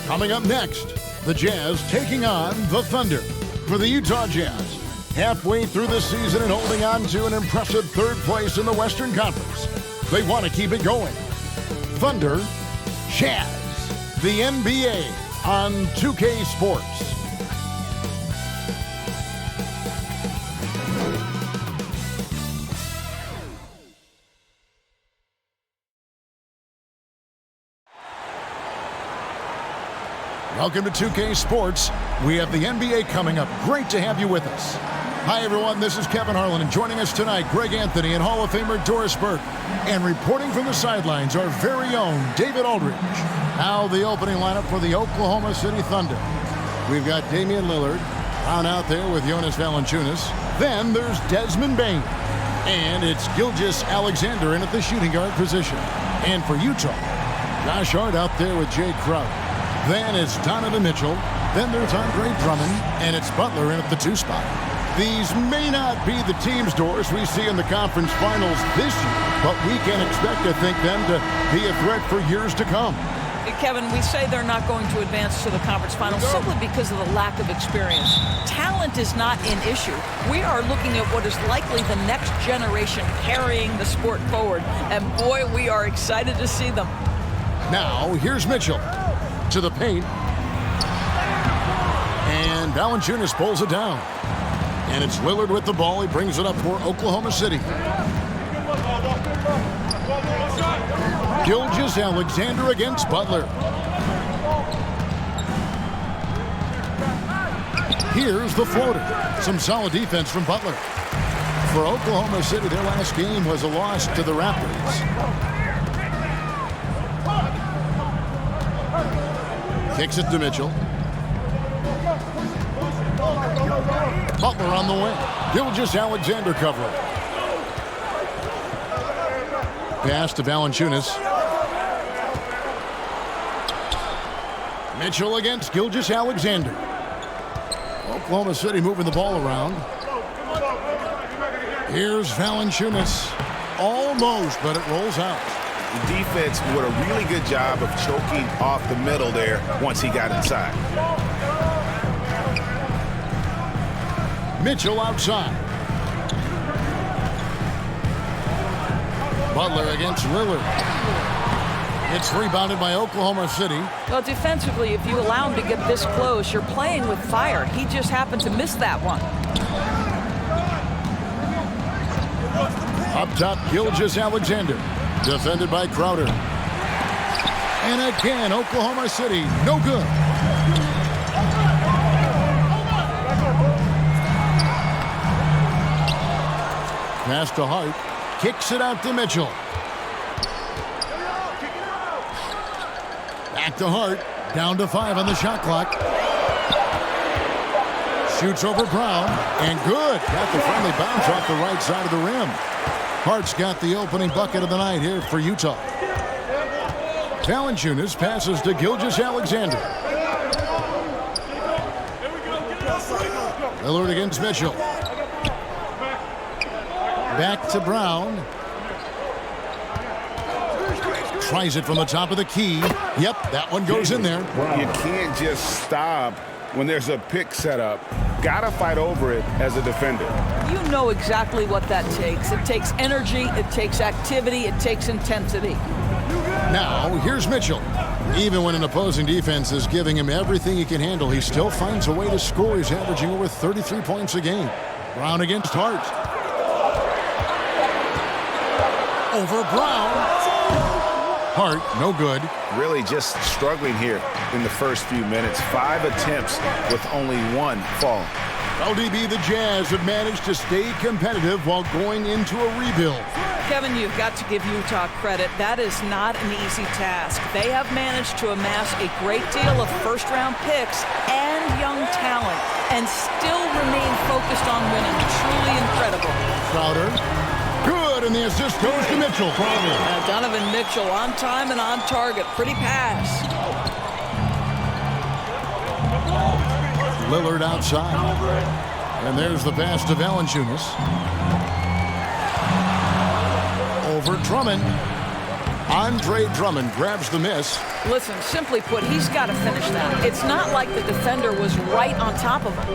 Coming up next, the Jazz taking on the Thunder. For the Utah Jazz, halfway through the season and holding on to an impressive third place in the Western Conference. They want to keep it going. Thunder, Jazz, the NBA on 2K Sports. Welcome to 2K Sports. We have the NBA coming up. Great to have you with us. Hi, everyone. This is Kevin Harlan, and joining us tonight, Greg Anthony and Hall of Famer Doris Burke. And reporting from the sidelines, our very own David Aldridge. Now the opening lineup for the Oklahoma City Thunder. We've got Damian Lillard on out there with Jonas Valanciunas. Then there's Desmond Bane. And it's Gilgeous-Alexander in at the shooting guard position. And for Utah, Josh Hart out there with Jay Crowder. Then it's Donovan Mitchell. Then there's Andre Drummond. And it's Butler in at the 2 spot. These may not be the teams, Doris, we see in the conference finals this year, but we can expect, I think, them to be a threat for years to come. Kevin, we say they're not going to advance to the conference finals simply because of the lack of experience. Talent is not an issue. We are looking at what is likely the next generation carrying the sport forward. And boy, we are excited to see them. Now, here's Mitchell to the paint. And Valanciunas pulls it down. And it's Lillard with the ball. He brings it up for Oklahoma City. Gilgeous-Alexander against Butler. Here's the floater. Some solid defense from Butler. For Oklahoma City, their last game was a loss to the Raptors. Kicks it to Mitchell. Butler on the wing. Gilgeous-Alexander covering. Pass to Valanciunas. Mitchell against Gilgeous-Alexander. Oklahoma City moving the ball around. Here's Valanciunas. Almost, but it rolls out. The defense did a really good job of choking off the middle there once he got inside. Mitchell outside. Butler against Lillard. It's rebounded by Oklahoma City. Well, defensively, if you allow him to get this close, you're playing with fire. He just happened to miss that one. Up top, Gilgeous-Alexander. Defended by Crowder. And again, Oklahoma City, no good. Pass to Hart. Kicks it out to Mitchell. Back to Hart. Down to 5 on the shot clock. Shoots over Brown. And good. Got the friendly bounce off the right side of the rim. Hart's got the opening bucket of the night here for Utah. Valanciunas passes to Gilgeous-Alexander. Lillard against Mitchell. Back to Brown. Tries it from the top of the key. Yep, that one goes in there. You can't just stop when there's a pick set up. Gotta fight over it as a defender. You know exactly what that takes. It takes energy, it takes activity, it takes intensity. Now, here's Mitchell. Even when an opposing defense is giving him everything he can handle, he still finds a way to score. He's averaging over 33 points a game. Brown against Hart. Over Brown. Hart, no good. Really just struggling here in the first few minutes. 5 attempts with only 1 fall. LDB, the Jazz have managed to stay competitive while going into a rebuild. Kevin, you've got to give Utah credit. That is not an easy task. They have managed to amass a great deal of first-round picks and young talent and still remain focused on winning. Truly incredible. Crowder. Good, and the assist goes to Mitchell. Donovan Mitchell on time and on target. Pretty pass. Lillard outside. And there's the pass to Valanciunas. Over Drummond. Andre Drummond grabs the miss. Listen, simply put, he's got to finish that. It's not like the defender was right on top of him.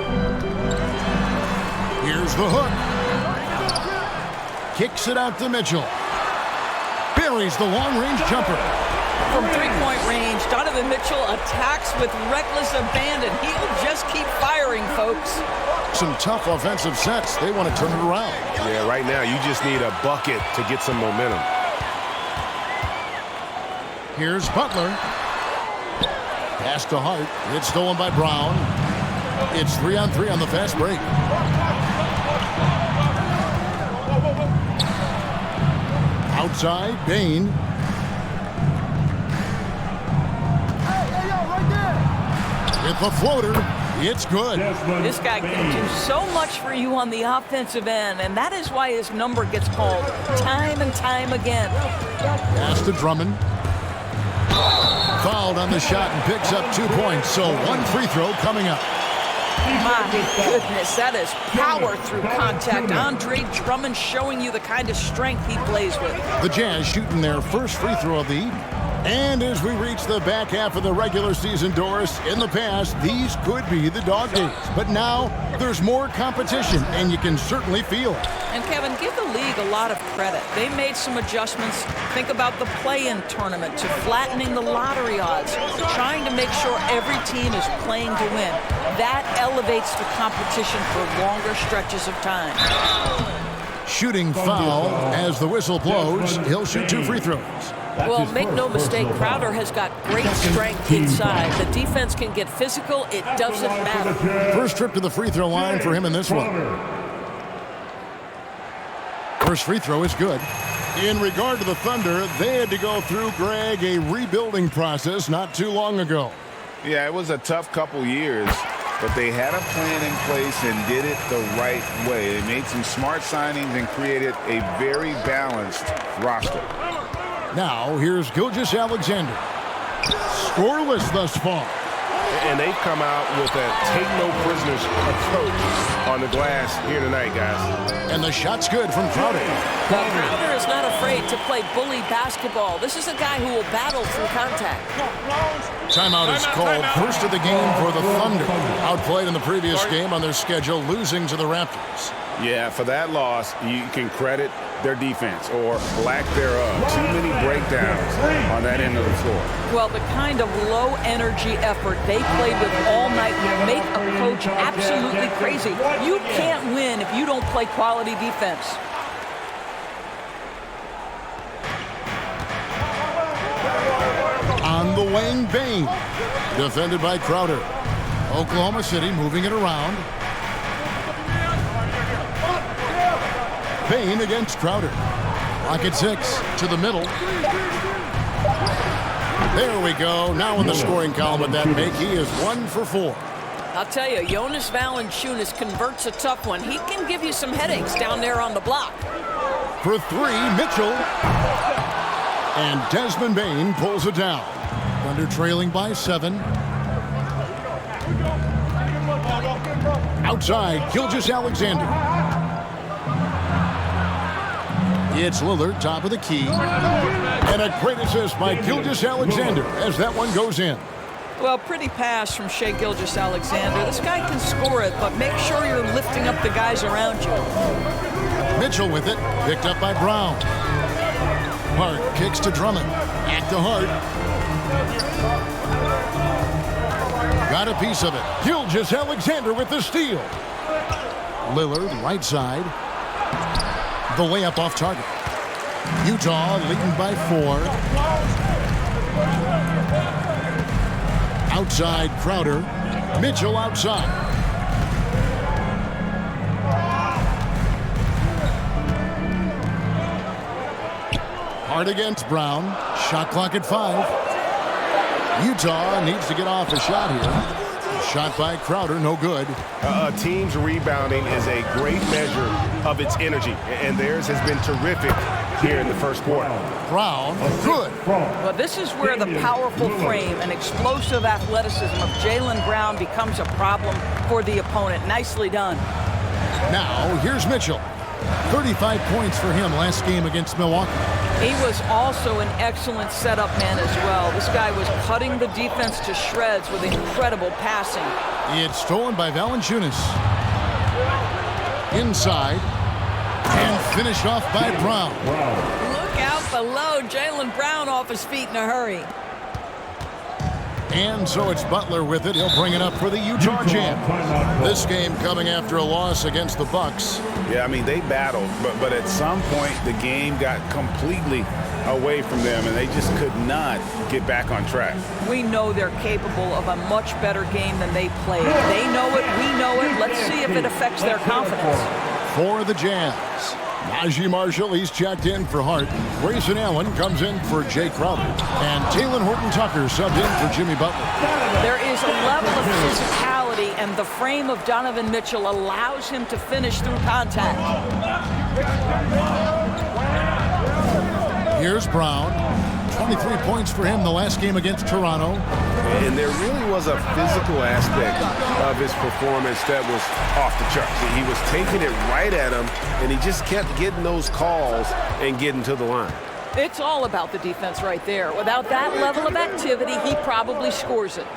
Here's the hook. Kicks it out to Mitchell. Buries the long-range jumper. From three-point range, Donovan Mitchell attacks with reckless abandon. He'll just keep firing, folks. Some tough offensive sets. They want to turn it around. Yeah, right now you just need a bucket to get some momentum. Here's Butler. Pass to Hart. It's stolen by Brown. It's 3-on-3 on the fast break. Outside, Bane. With the floater, it's good. This guy can do so much for you on the offensive end, and that is why his number gets called time and time again. Pass to Drummond. Fouled on the shot and picks up 2 points, so one free throw coming up. My goodness, that is power through contact. Andre Drummond showing you the kind of strength he plays with. The Jazz shooting their first free throw of the evening. And as we reach the back half of the regular season, Doris, in the past, these could be the dog days. But now, there's more competition, and you can certainly feel it. And Kevin, give the league a lot of credit. They made some adjustments. Think about the play-in tournament to flattening the lottery odds, trying to make sure every team is playing to win. That elevates the competition for longer stretches of time. Shooting foul as the whistle blows. He'll shoot 2 free throws. Well, make no mistake, Crowder has got great strength inside. The defense can get physical. It doesn't matter. First trip to the free throw line for him in this one. First free throw is good. In regard to the Thunder, they had to go through, Greg, a rebuilding process not too long ago. Yeah, it was a tough couple years, but they had a plan in place and did it the right way. They made some smart signings and created a very balanced roster. Now, here's Gilgeous-Alexander. Scoreless thus far. And they've come out with a take-no-prisoners approach on the glass here tonight, guys. And the shot's good from Crowder. Well, Crowder is not afraid to play bully basketball. This is a guy who will battle through contact. Timeout is called. First of the game for the Thunder. Outplayed in the previous game on their schedule, losing to the Raptors. Yeah, for that loss, you can credit their defense or lack thereof. Too many breakdowns on that end of the floor. Well, the kind of low-energy effort they played with all night will make a coach absolutely crazy. You can't win if you don't play quality defense. On the wing, Bane. Defended by Crowder. Oklahoma City moving it around. Bane against Crowder. Pocket 6 to the middle. There we go. Now in the scoring column with that make, he is 1 for 4. I'll tell you, Jonas Valanciunas converts a tough one. He can give you some headaches down there on the block. For 3, Mitchell. And Desmond Bane pulls it down. Thunder trailing by 7. Outside, Gilgeous-Alexander. It's Lillard, top of the key. And a great assist by Gilgeous-Alexander as that one goes in. Well, pretty pass from Shai Gilgeous-Alexander. This guy can score it, but make sure you're lifting up the guys around you. Mitchell with it, picked up by Brown. Hart kicks to Drummond. Back to Hart. Got a piece of it. Gilgeous-Alexander with the steal. Lillard, right side. The layup off target. Utah leading by 4. Outside Crowder. Mitchell outside. Hart against Brown. Shot clock at 5. Utah needs to get off a shot here. Shot by Crowder, no good. A team's rebounding is a great measure of its energy, and theirs has been terrific here in the first quarter. Brown, good. Well, this is where the powerful frame and explosive athleticism of Jaylen Brown becomes a problem for the opponent. Nicely done. Now, here's Mitchell. 35 points for him last game against Milwaukee. He was also an excellent setup man as well. This guy was cutting the defense to shreds with incredible passing. It's stolen by Valanciunas. Inside. And finished off by Brown. Look out below. Jaylen Brown off his feet in a hurry. And so it's Butler with it. He'll bring it up for the Utah Jazz. This game coming after a loss against the Bucks. Yeah, I mean, they battled, but at some point the game got completely away from them, and they just could not get back on track. We know they're capable of a much better game than they played. They know it, we know it. Let's see if it affects their confidence. For the Jazz, Najee Marshall, he's checked in for Hart. Grayson Allen comes in for Jay Crowder. And Talen Horton-Tucker subbed in for Jimmy Butler. There is a level of physicality, and the frame of Donovan Mitchell allows him to finish through contact. Here's Brown. 23 points for him the last game against Toronto. And there really was a physical aspect of his performance that was off the charts. He was taking it right at him, and he just kept getting those calls and getting to the line. It's all about the defense right there. Without that level of activity, he probably scores it.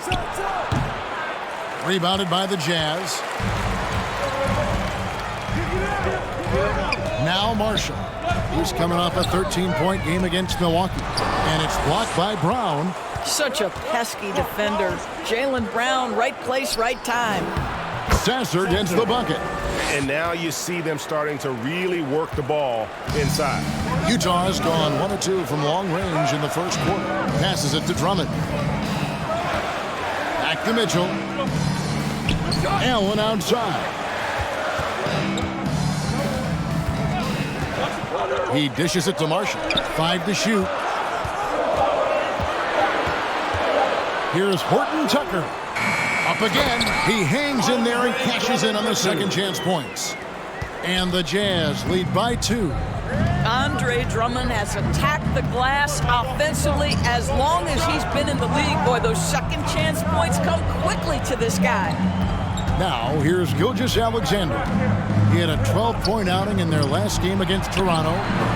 Rebounded by the Jazz. Now Marshall. He's coming off a 13-point game against Milwaukee. And it's blocked by Brown. Such a pesky defender. Jaylen Brown, right place, right time. Sasser gets the bucket. And now you see them starting to really work the ball inside. Utah has gone 1 of 2 from long range in the first quarter. Passes it to Drummond. Back to Mitchell. Allen outside. He dishes it to Marshall. 5 to shoot. Here's Horton-Tucker. Up again. He hangs in there and cashes in on the second chance points. And the Jazz lead by 2. Andre Drummond has attacked the glass offensively as long as he's been in the league. Boy, those second chance points come quickly to this guy. Now, here's Gilgeous-Alexander. He had a 12-point outing in their last game against Toronto.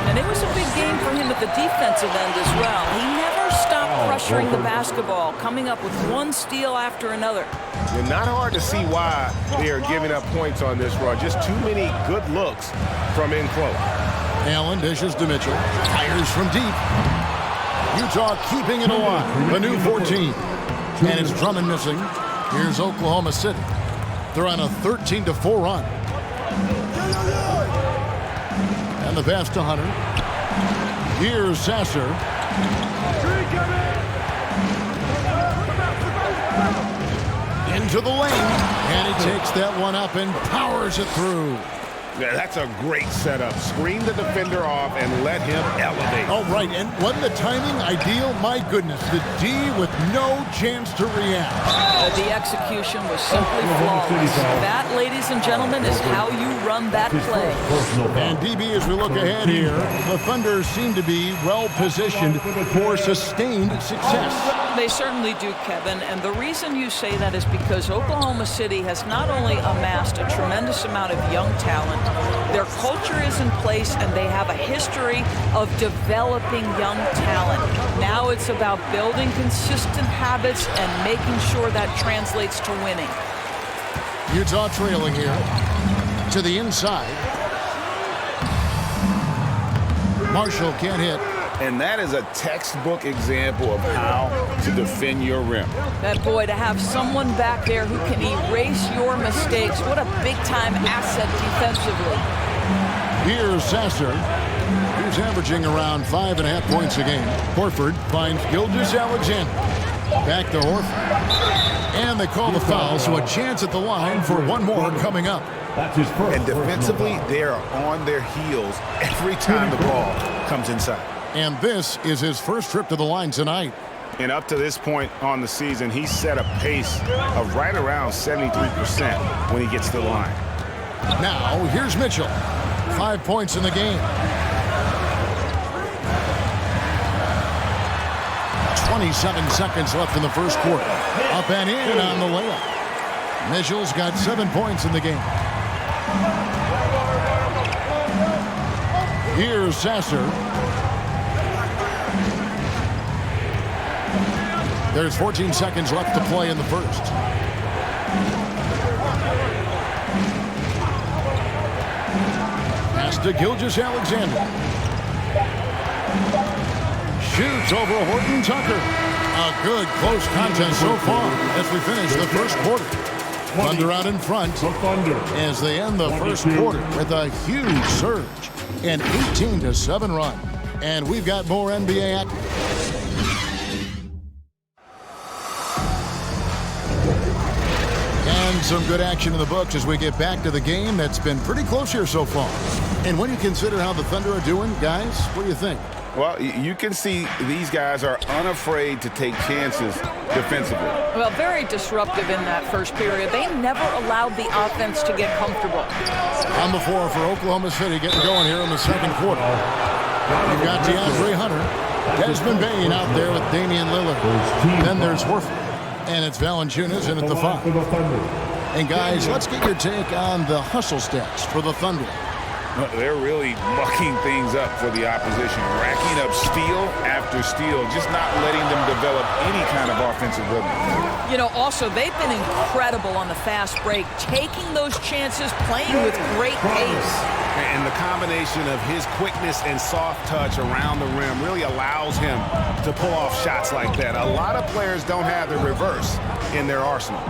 And it was a big game for him at the defensive end as well. He never stopped pressuring the basketball, coming up with one steal after another. And not hard to see why they are giving up points on this run. Just too many good looks from in close. Allen dishes to Mitchell. Fires from deep. Utah keeping it alive. A new 14. And it's Drummond missing. Here's Oklahoma City. They're on a 13-4 run. And the pass to Hunter. Here's Sasser. Into the lane. And he takes that one up and powers it through. Yeah, that's a great setup. Screen the defender off and let him elevate. Oh, right. And wasn't the timing ideal? My goodness. The D with no chance to react. The execution was simply flawless. That, ladies and gentlemen, is how you run that play. And DB, as we look ahead here, the Thunder seem to be well positioned for sustained success. They certainly do, Kevin. And the reason you say that is because Oklahoma City has not only amassed a tremendous amount of young talent, their culture is in place and they have a history of developing young talent. Now it's about building consistent habits and making sure that translates to winning. Utah trailing here to the inside. Marshall can't hit. And that is a textbook example of how to defend your rim. That boy, to have someone back there who can erase your mistakes, what a big-time asset defensively. Here's Sasser. He's averaging around 5.5 points a game. Horford finds Gilgeous-Alexander. Back to Horford. And they call the foul, so a chance at the line for one more coming up. And defensively, they are on their heels every time the ball comes inside. And this is his first trip to the line tonight. And up to this point on the season, he's set a pace of right around 73% when he gets to the line. Now, here's Mitchell. 5 points in the game. 27 seconds left in the first quarter. Up and in on the layup. Mitchell's got 7 points in the game. Here's Sasser. There's 14 seconds left to play in the first. Pass to Gilgeous-Alexander. Shoots over Horton Tucker. A good close contest so far as we finish the first quarter. Thunder out in front as they end the first quarter with a huge surge. An 18-7 run. And we've got more NBA action. And some good action in the books as we get back to the game that's been pretty close here so far. And when you consider how the Thunder are doing, guys, what do you think? Well, you can see these guys are unafraid to take chances defensively. Well, very disruptive in that first period. They never allowed the offense to get comfortable. On the floor for Oklahoma City getting going here in the second quarter. You've got DeAndre Hunter. Desmond Bane out there with Damian Lillard. Then there's Horford. And it's Valanciunas in at the 5. And guys, let's get your take on the hustle stats for the Thunder. They're really mucking things up for the opposition, racking up steal after steal, just not letting them develop any kind of offensive rhythm. You know, also, they've been incredible on the fast break, taking those chances, playing with great pace. And the combination of his quickness and soft touch around the rim really allows him to pull off shots like that. A lot of players don't have the reverse in their arsenal.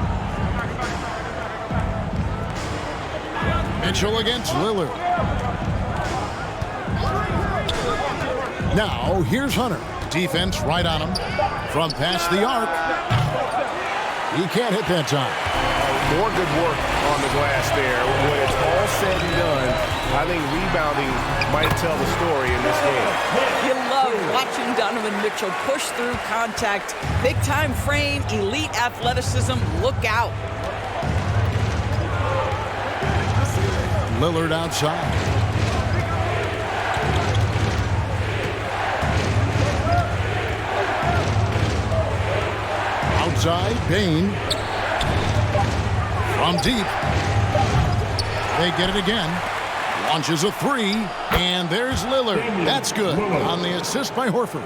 Mitchell against Lillard. Now, here's Hunter. Defense right on him. From past the arc. He can't hit that time. More good work on the glass there. When it's all said and done, I think rebounding might tell the story in this game. You love watching Donovan Mitchell push through contact. Big-time frame, elite athleticism. Look out. Lillard outside. Outside, Bane. From deep. They get it again. Launches a 3, and there's Lillard. That's good on the assist by Horford.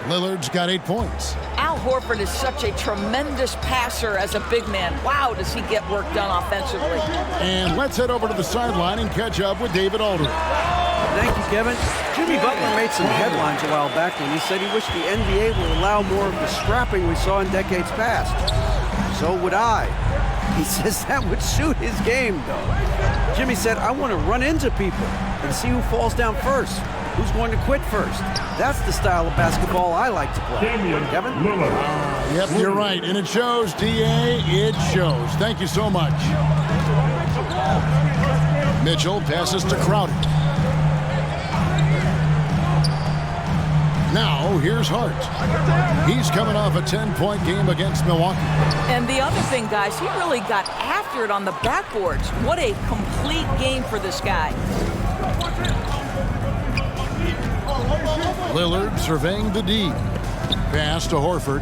Lillard's got 8 points. Al Horford is such a tremendous passer as a big man. Wow, does he get work done offensively. And let's head over to the sideline and catch up with David Aldridge. Thank you, Kevin. Jimmy Butler made some headlines a while back when he said he wished the NBA would allow more of the scrapping we saw in decades past. So would I. He says that would suit his game, though. Jimmy said, I want to run into people and see who falls down first. Who's going to quit first? That's the style of basketball I like to play. Kevin? Yep, you're right. And it shows, D.A. It shows. Thank you so much. Mitchell passes to Crowder. Now, here's Hart. He's coming off a 10-point game against Milwaukee. And the other thing, guys, he really got after it on the backboards. What a complete game for this guy. Lillard surveying the D. Pass to Horford.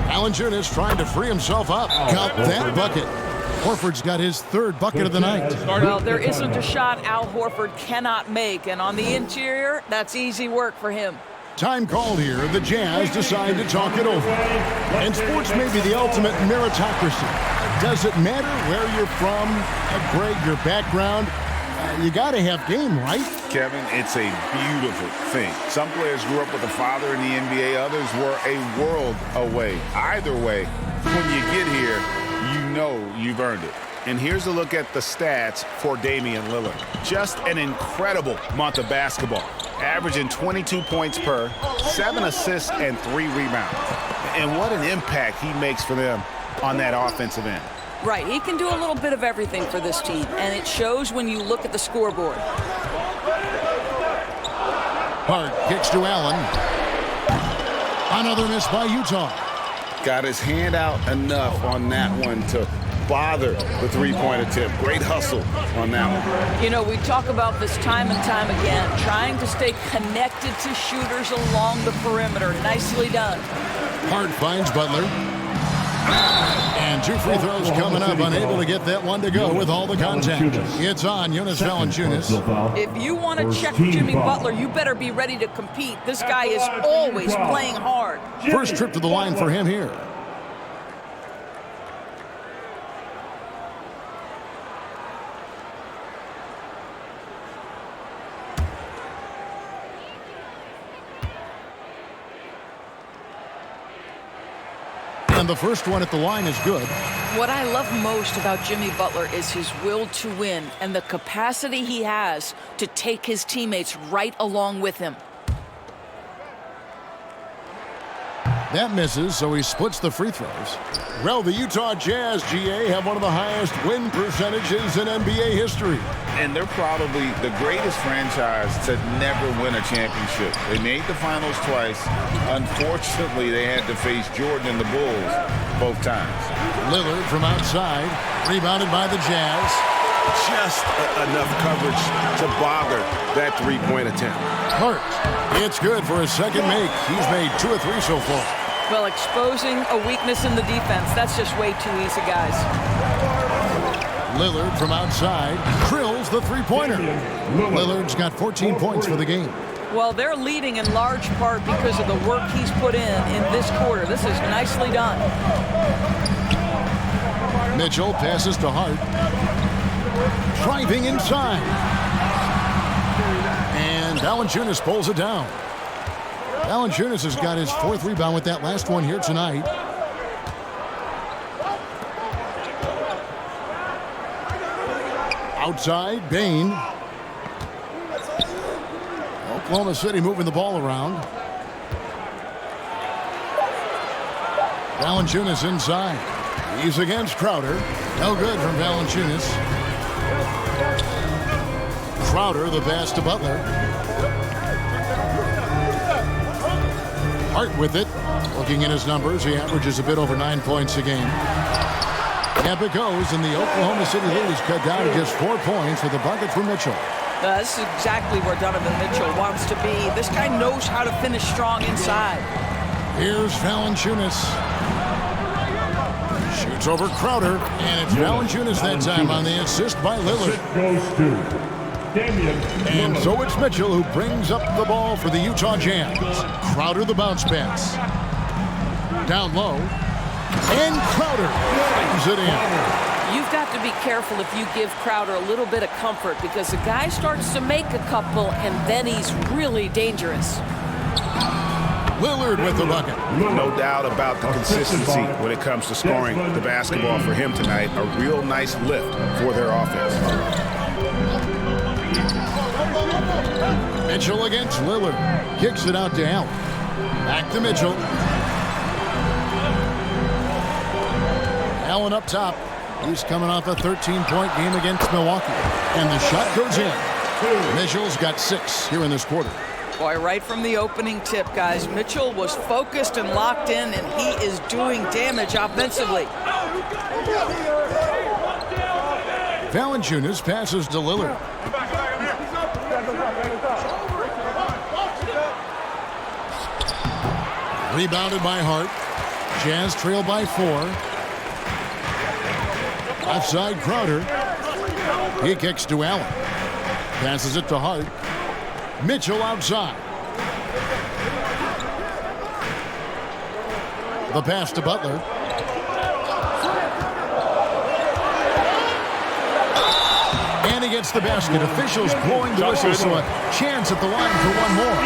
Valanciunas trying to free himself up. Count that bucket. Horford's got his 3rd bucket of the night. Well, there isn't a shot Al Horford cannot make, and on the interior, that's easy work for him. Time called here. The Jazz decide to talk it over. And sports may be the ultimate meritocracy. Does it matter where you're from, Greg, your background? You got to have game, right? Kevin, it's a beautiful thing. Some players grew up with a father in the NBA. Others were a world away. Either way, when you get here, you know you've earned it. And here's a look at the stats for Damian Lillard. Just an incredible month of basketball. Averaging 22 points per, 7 assists, and 3 rebounds. And what an impact he makes for them on that offensive end. Right, he can do a little bit of everything for this team, and it shows when you look at the scoreboard. Hart kicks to Allen. Another miss by Utah. Got his hand out enough on that one to bother the three-point attempt. Great hustle on that one. You know, we talk about this time and time again, trying to stay connected to shooters along the perimeter. Nicely done. Hart finds Butler. And 2 free throws coming up, unable to get that one to go with all the contact. It's on Jonas Valanciunas. If you want to check Jimmy Butler, you better be ready to compete. This guy is always playing hard. First trip to the line for him here. And the first one at the line is good. What I love most about Jimmy Butler is his will to win and the capacity he has to take his teammates right along with him. That misses, so he splits the free throws. Well, the Utah Jazz, GA, have one of the highest win percentages in NBA history. And they're probably the greatest franchise to never win a championship. They made the finals twice. Unfortunately, they had to face Jordan and the Bulls both times. Lillard from outside, rebounded by the Jazz. Just enough coverage to bother that three-point attempt. Hart, it's good for his second make. He's made 2 of 3 so far. Well, exposing a weakness in the defense, that's just way too easy, guys. Lillard from outside drills the three-pointer. Lillard's got 14 points for the game. Well, they're leading in large part because of the work he's put in this quarter. This is nicely done. Mitchell passes to Hart. Driving inside. And Valanciunas pulls it down. Valanciunas has got his 4th rebound with that last one here tonight. Outside, Bane. Oklahoma City moving the ball around. Valanciunas inside. He's against Crowder. No good from Valanciunas. Crowder, the pass to Butler. Hart with it. Looking at his numbers, he averages a bit over 9 points a game. Up it goes, and the Oklahoma City lead is cut down to just 4 points with a bucket for Mitchell. This is exactly where Donovan Mitchell wants to be. This guy knows how to finish strong inside. Here's Valanciunas. Shoots over Crowder, and it's Valanciunas that time on the assist by Lillard. And so it's Mitchell who brings up the ball for the Utah Jazz. Crowder the bounce pass. Down low. And Crowder brings it in. You've got to be careful if you give Crowder a little bit of comfort because the guy starts to make a couple and then he's really dangerous. Lillard with the bucket. No doubt about the consistency when it comes to scoring the basketball for him tonight. A real nice lift for their offense. Mitchell against Lillard. Kicks it out to Allen. Back to Mitchell. Allen up top. He's coming off a 13-point game against Milwaukee. And the shot goes in. Mitchell's got 6 here in this quarter. Boy, right from the opening tip, guys, Mitchell was focused and locked in, and he is doing damage offensively. Valanciunas passes to Lillard. Rebounded by Hart. Jazz trail by 4. Offside Crowder. He kicks to Allen. Passes it to Hart. Mitchell outside. The pass to Butler. And he gets the basket. Officials blowing the whistle, so a chance at the line for one more.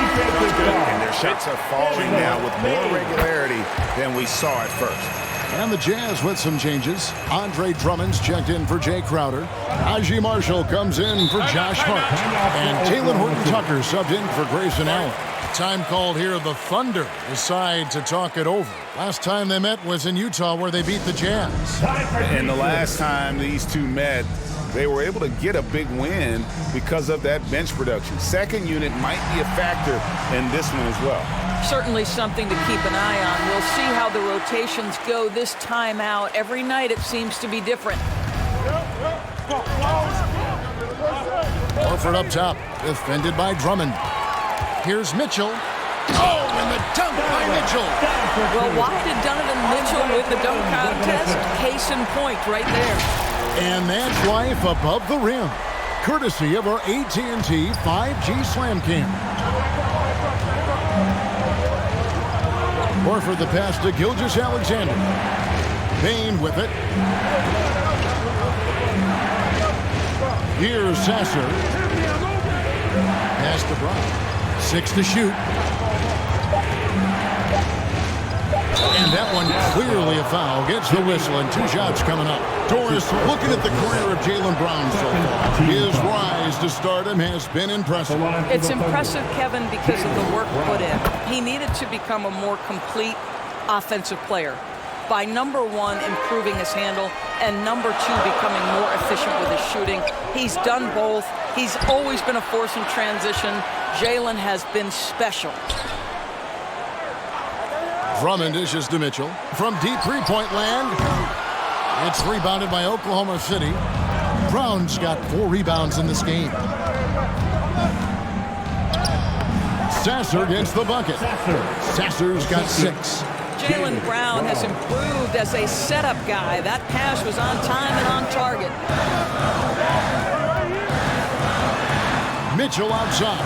And their shots are falling now with more regularity than we saw at first. And the Jazz with some changes. Andre Drummond's checked in for Jay Crowder. Najee Marshall comes in for Josh Hart. And Talen Horton-Tucker subbed in for Grayson Allen. Time called here. The Thunder decide to talk it over. Last time they met was in Utah where they beat the Jazz. And the last time these two met, they were able to get a big win because of that bench production. Second unit might be a factor in this one as well. Certainly something to keep an eye on. We'll see how the rotations go this time out. Every night it seems to be different. Horford up top, defended by Drummond. Here's Mitchell. Oh, and the dunk by Mitchell. Well, why did Donovan Mitchell win the dunk contest? Case in point right there. And that's life above the rim, courtesy of our AT&T 5G Slam Cam. Horford the pass to Gilgeous-Alexander. Bane with it. Here's Sasser. Pass to Brown. 6 to shoot. And that one clearly a foul. Gets the whistle and 2 shots coming up. Doris, looking at the career of Jaylen Brown so far, his rise to stardom has been impressive. It's impressive, Kevin, because of the work put in. He needed to become a more complete offensive player by, number 1, improving his handle, and number 2, becoming more efficient with his shooting. He's done both. He's always been a force in transition. Jaylen has been special. Drummond dishes to Mitchell. From deep three-point land, it's rebounded by Oklahoma City. Brown's got 4 rebounds in this game. Sasser gets the bucket. Sasser's got 6. Jaylen Brown has improved as a setup guy. That pass was on time and on target. Mitchell outside.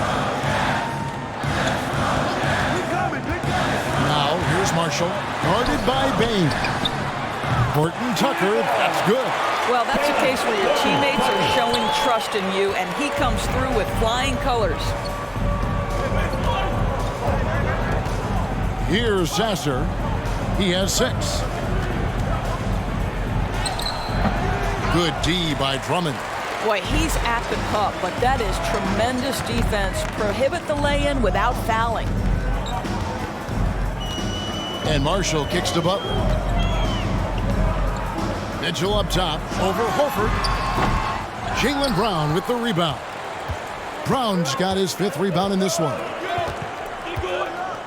Now, here's Marshall, guarded by Bane. Horton Tucker, that's good. Well, that's a case where your teammates are showing trust in you, and he comes through with flying colors. Here's Sasser. He has 6. Good D by Drummond. Boy, he's at the cup, but that is tremendous defense. Prohibit the lay-in without fouling. And Marshall kicks to Butler. Mitchell up top, over Horford. Jaylen Brown with the rebound. Brown's got his 5th rebound in this one.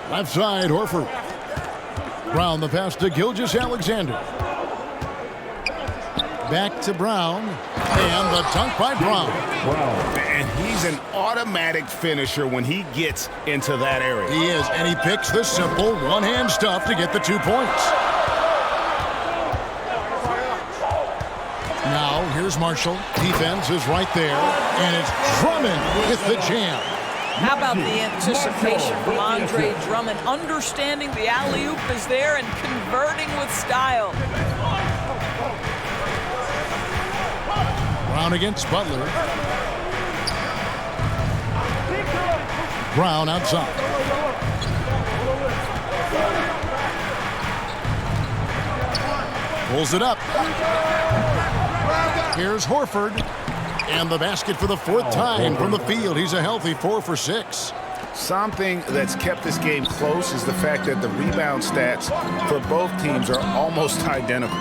Left side, Horford. Brown the pass to Gilgeous-Alexander. Back to Brown. And the dunk by Brown. And he's an automatic finisher when he gets into that area. He is, and he picks the simple one-hand stuff to get the 2 points. Now, here's Marshall. Defense is right there, and it's Drummond with the jam. How about the anticipation from Andre Drummond, understanding the alley-oop is there and converting with style. Brown against Butler. Brown outside. Pulls it up. Here's Horford. And the basket for the 4th time from the field. He's a healthy 4 for 6. Something that's kept this game close is the fact that the rebound stats for both teams are almost identical.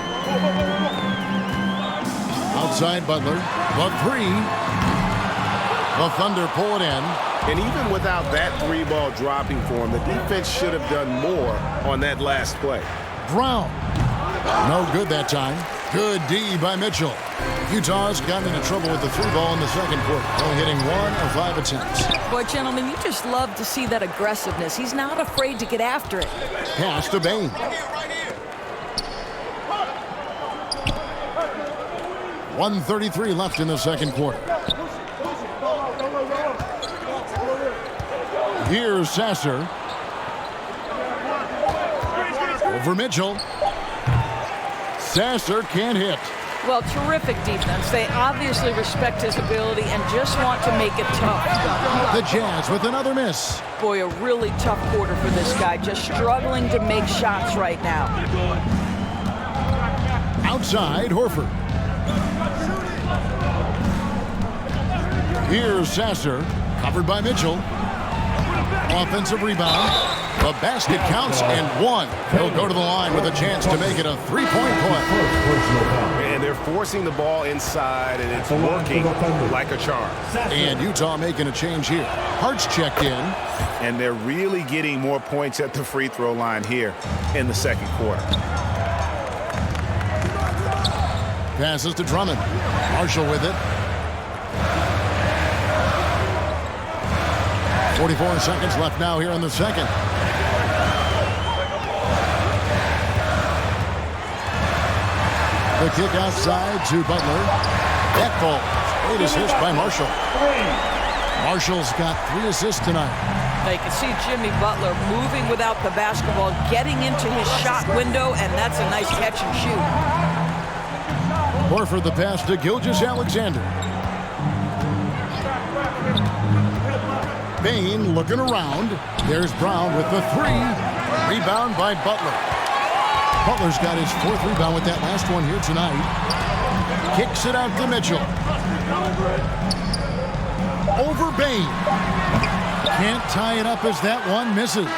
Outside Butler, the 3. The Thunder pull it in. And even without that 3-ball dropping for him, the defense should have done more on that last play. Brown. No good that time. Good D by Mitchell. Utah's gotten into trouble with the 3-ball in the second quarter, only hitting 1 of 5 attempts. Boy, gentlemen, you just love to see that aggressiveness. He's not afraid to get after it. Pass to Bane. .133 left in the second quarter. Here's Sasser. Over Mitchell. Sasser can't hit. Well, terrific defense. They obviously respect his ability and just want to make it tough. The Jazz with another miss. Boy, a really tough quarter for this guy, just struggling to make shots right now. Outside, Horford. Here's Sasser, covered by Mitchell. Offensive rebound. The basket counts and 1. He'll go to the line with a chance to make it a 3-point play. And they're forcing the ball inside, and it's working like a charm. And Utah making a change here. Hart's checked in. And they're really getting more points at the free throw line here in the second quarter. Passes to Drummond. Marshall with it. 44 seconds left now here in the second. The kick outside to Butler. That falls. Great assist by Marshall. Marshall's got 3 assists tonight. Now you can see Jimmy Butler moving without the basketball, getting into his shot window, and that's a nice catch and shoot. Horford the pass to Gilgeous-Alexander. Bane looking around. There's Brown with the 3. Rebound by Butler. Butler's got his 4th rebound with that last one here tonight. Kicks it out to Mitchell. Over Bane. Can't tie it up as that one misses.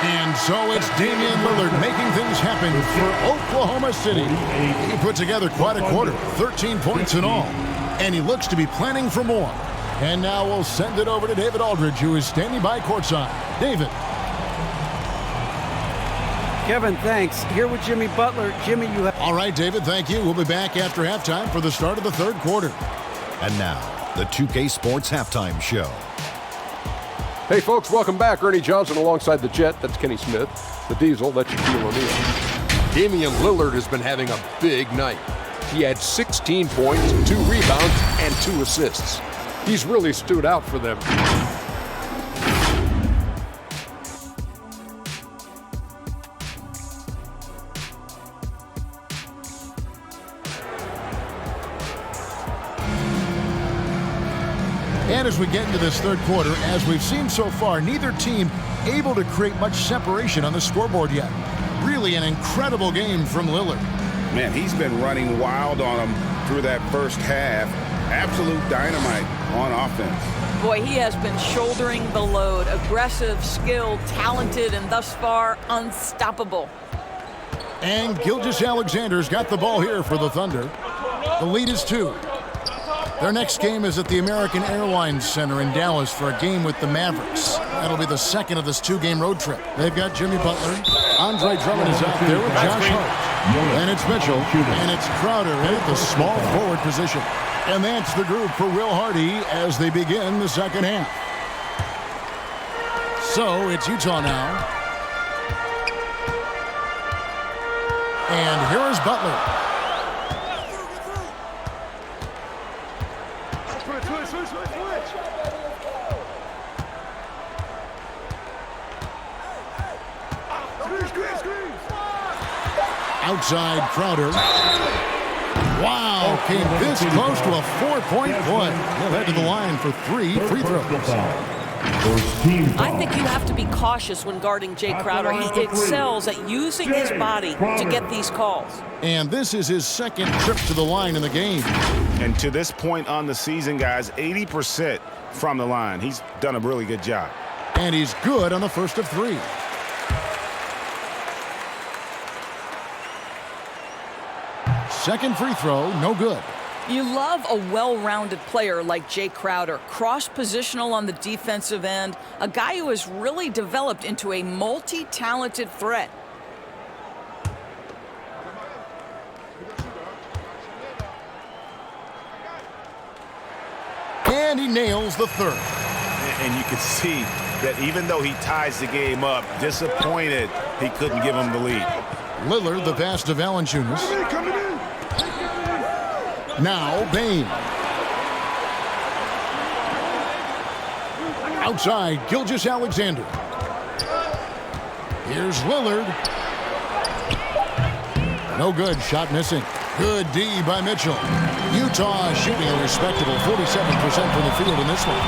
And so it's Damian Lillard making things happen for Oklahoma City. He put together quite a quarter, 13 points in all. And he looks to be planning for more. And now we'll send it over to David Aldridge, who is standing by courtside. David. Kevin, thanks. Here with Jimmy Butler. Jimmy, you have... All right, David, thank you. We'll be back after halftime for the start of the 3rd quarter. And now, the 2K Sports Halftime Show. Hey, folks, welcome back. Ernie Johnson alongside the Jet. That's Kenny Smith. The Diesel, that's Shaquille O'Neal. Damian Lillard has been having a big night. He had 16 points, 2 rebounds, and 2 assists. He's really stood out for them. And as we get into this 3rd quarter, as we've seen so far, neither team able to create much separation on the scoreboard yet. Really an incredible game from Lillard. Man, he's been running wild on them through that first half. Absolute dynamite on offense. Boy, he has been shouldering the load. Aggressive, skilled, talented, and thus far unstoppable. And Gilgeous-Alexander's got the ball here for the Thunder. The lead is 2. Their next game is at the American Airlines Center in Dallas for a game with the Mavericks. That'll be the second of this 2-game road trip. They've got Jimmy Butler. Andre Drummond is out there with Josh Hart. And it's Mitchell. And it's Crowder in at the small forward position. And that's the group for Will Hardy as they begin the second half. So it's Utah now. And here is Butler. Outside Crowder. Wow, came this close to a 4-point play. He'll head to the line for 3 free throws. I think you have to be cautious when guarding Jay Crowder. He excels at using his body to get these calls. And this is his 2nd trip to the line in the game. And to this point on the season, guys, 80% from the line. He's done a really good job. And he's good on the 1st of 3. Second free throw, no good. You love a well-rounded player like Jay Crowder, cross-positional on the defensive end, a guy who has really developed into a multi-talented threat. And he nails the 3rd. And you can see that even though he ties the game up, disappointed he couldn't give him the lead. Lillard, the pass to Valanciunas. Now Bane. Outside, Gilgeous-Alexander. Here's Lillard. No good, shot missing. Good D by Mitchell. Utah shooting a respectable 47% from the field in this one.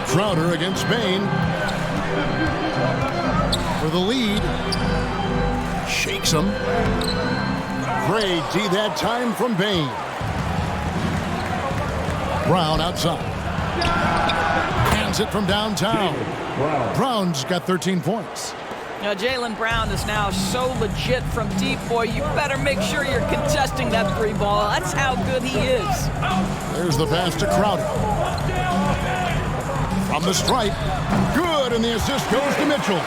Crowder against Bane. For the lead. Shakes him. Great D that time from Bane. Brown outside. Hands it from downtown. Brown's got 13 points. Now, Jaylen Brown is now so legit from deep, boy. You better make sure you're contesting that 3 ball. That's how good he is. There's the pass to Crowder. From the stripe. Good, and the assist goes to Mitchell.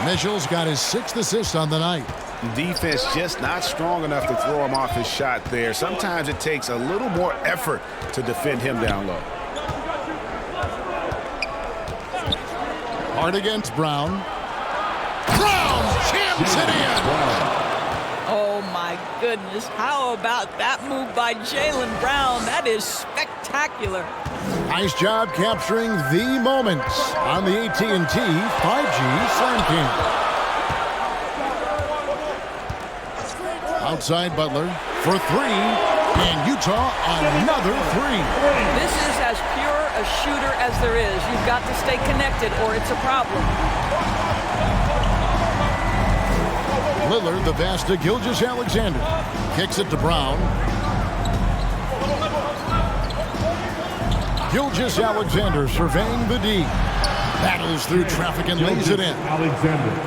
Mitchell's got his 6th assist on the night. Defense just not strong enough to throw him off his shot there. Sometimes it takes a little more effort to defend him down low. Hard against Brown. Brown jams it in. Oh, my goodness. How about that move by Jaylen Brown? That is spectacular. Nice job capturing the moments on the AT&T 5G Slam Cam. Outside Butler for three, and Utah another three. This is as pure a shooter as there is. You've got to stay connected or it's a problem. Lillard, the pass to Gilgeous-Alexander. Kicks it to Brown. Gilgeous-Alexander surveying the D. Battles through traffic and lays it in.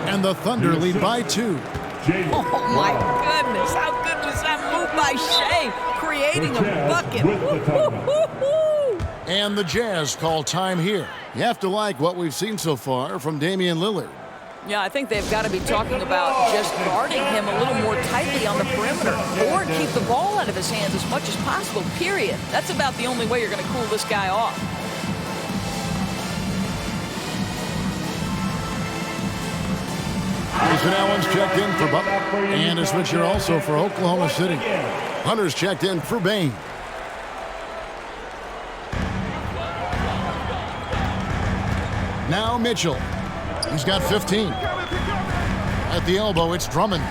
And the Thunder lead by 2. Oh, my goodness. How good was that move by Shea, creating a bucket? Woo-hoo-hoo-hoo. And the Jazz call time here. You have to like what we've seen so far from Damian Lillard. Yeah, I think they've got to be talking about just guarding him a little more tightly on the perimeter or keep the ball out of his hands as much as possible, period. That's about the only way you're going to cool this guy off. Grayson Allen's checked in for Butler, and a switch here also for Oklahoma City. Hunter's checked in for Bane. Now Mitchell. He's got 15. At the elbow, it's Drummond.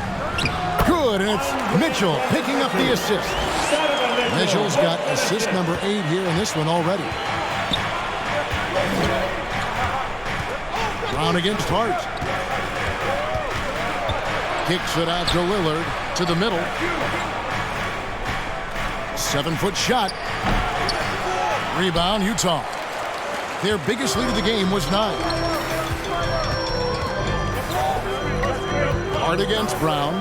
Good, and it's Mitchell picking up the assist. Mitchell's got assist number 8 here in this one already. Brown against Hart. Kicks it out to Lillard to the middle. 7-foot shot. Rebound, Utah. Their biggest lead of the game was 9. Hart against Brown.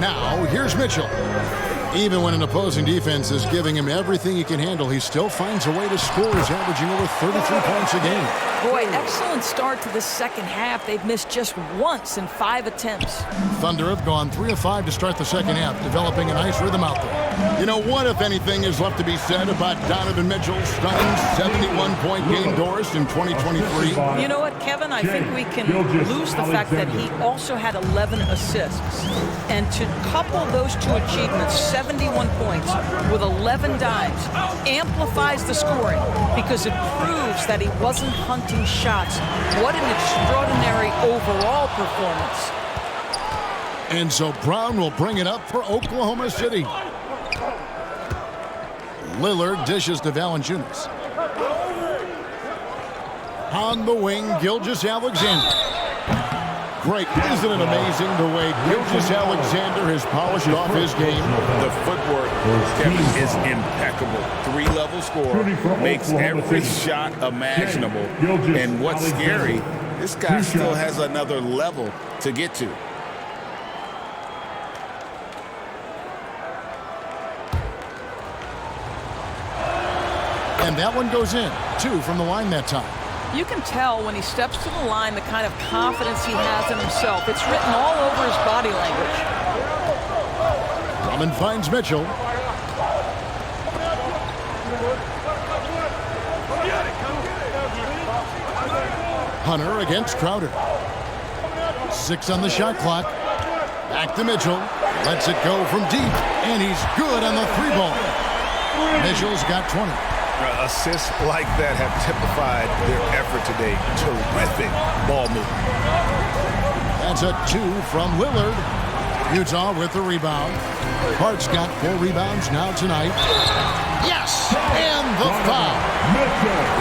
Now, here's Mitchell. Even when an opposing defense is giving him everything he can handle, he still finds a way to score. He's averaging over 33 points a game. Boy, excellent start to the second half. They've missed just once in 5 attempts. Thunder have gone 3 of 5 to start the second half, developing a nice rhythm out there. You know, what, if anything, is left to be said about Donovan Mitchell's stunning 71-point game, Doris, in 2023? You know what, Kevin? I think we can lose the fact that he also had 11 assists. And to couple those two achievements, 71 points with 11 dimes, amplifies the scoring because it proves that he wasn't hunting shots. What an extraordinary overall performance. And so Brown will bring it up for Oklahoma City. Lillard dishes to Valanciunas. On the wing, Gilgeous-Alexander. Great. Isn't it amazing the way Gilgeous-Alexander has polished off his game? The footwork, Kevin, is impeccable. 3-level score, makes every shot imaginable. And what's scary, this guy still has another level to get to. And that one goes in. 2 from the line that time. You can tell when he steps to the line the kind of confidence he has in himself. It's written all over his body language. Drummond finds Mitchell. Hunter against Crowder. 6 on the shot clock. Back to Mitchell. Lets it go from deep. And he's good on the 3-ball. Mitchell's got 20. Assists like that have typified their effort today. Terrific ball movement. That's a 2 from Lillard. Utah with the rebound. Hart's got 4 rebounds now tonight. Yes! And the foul.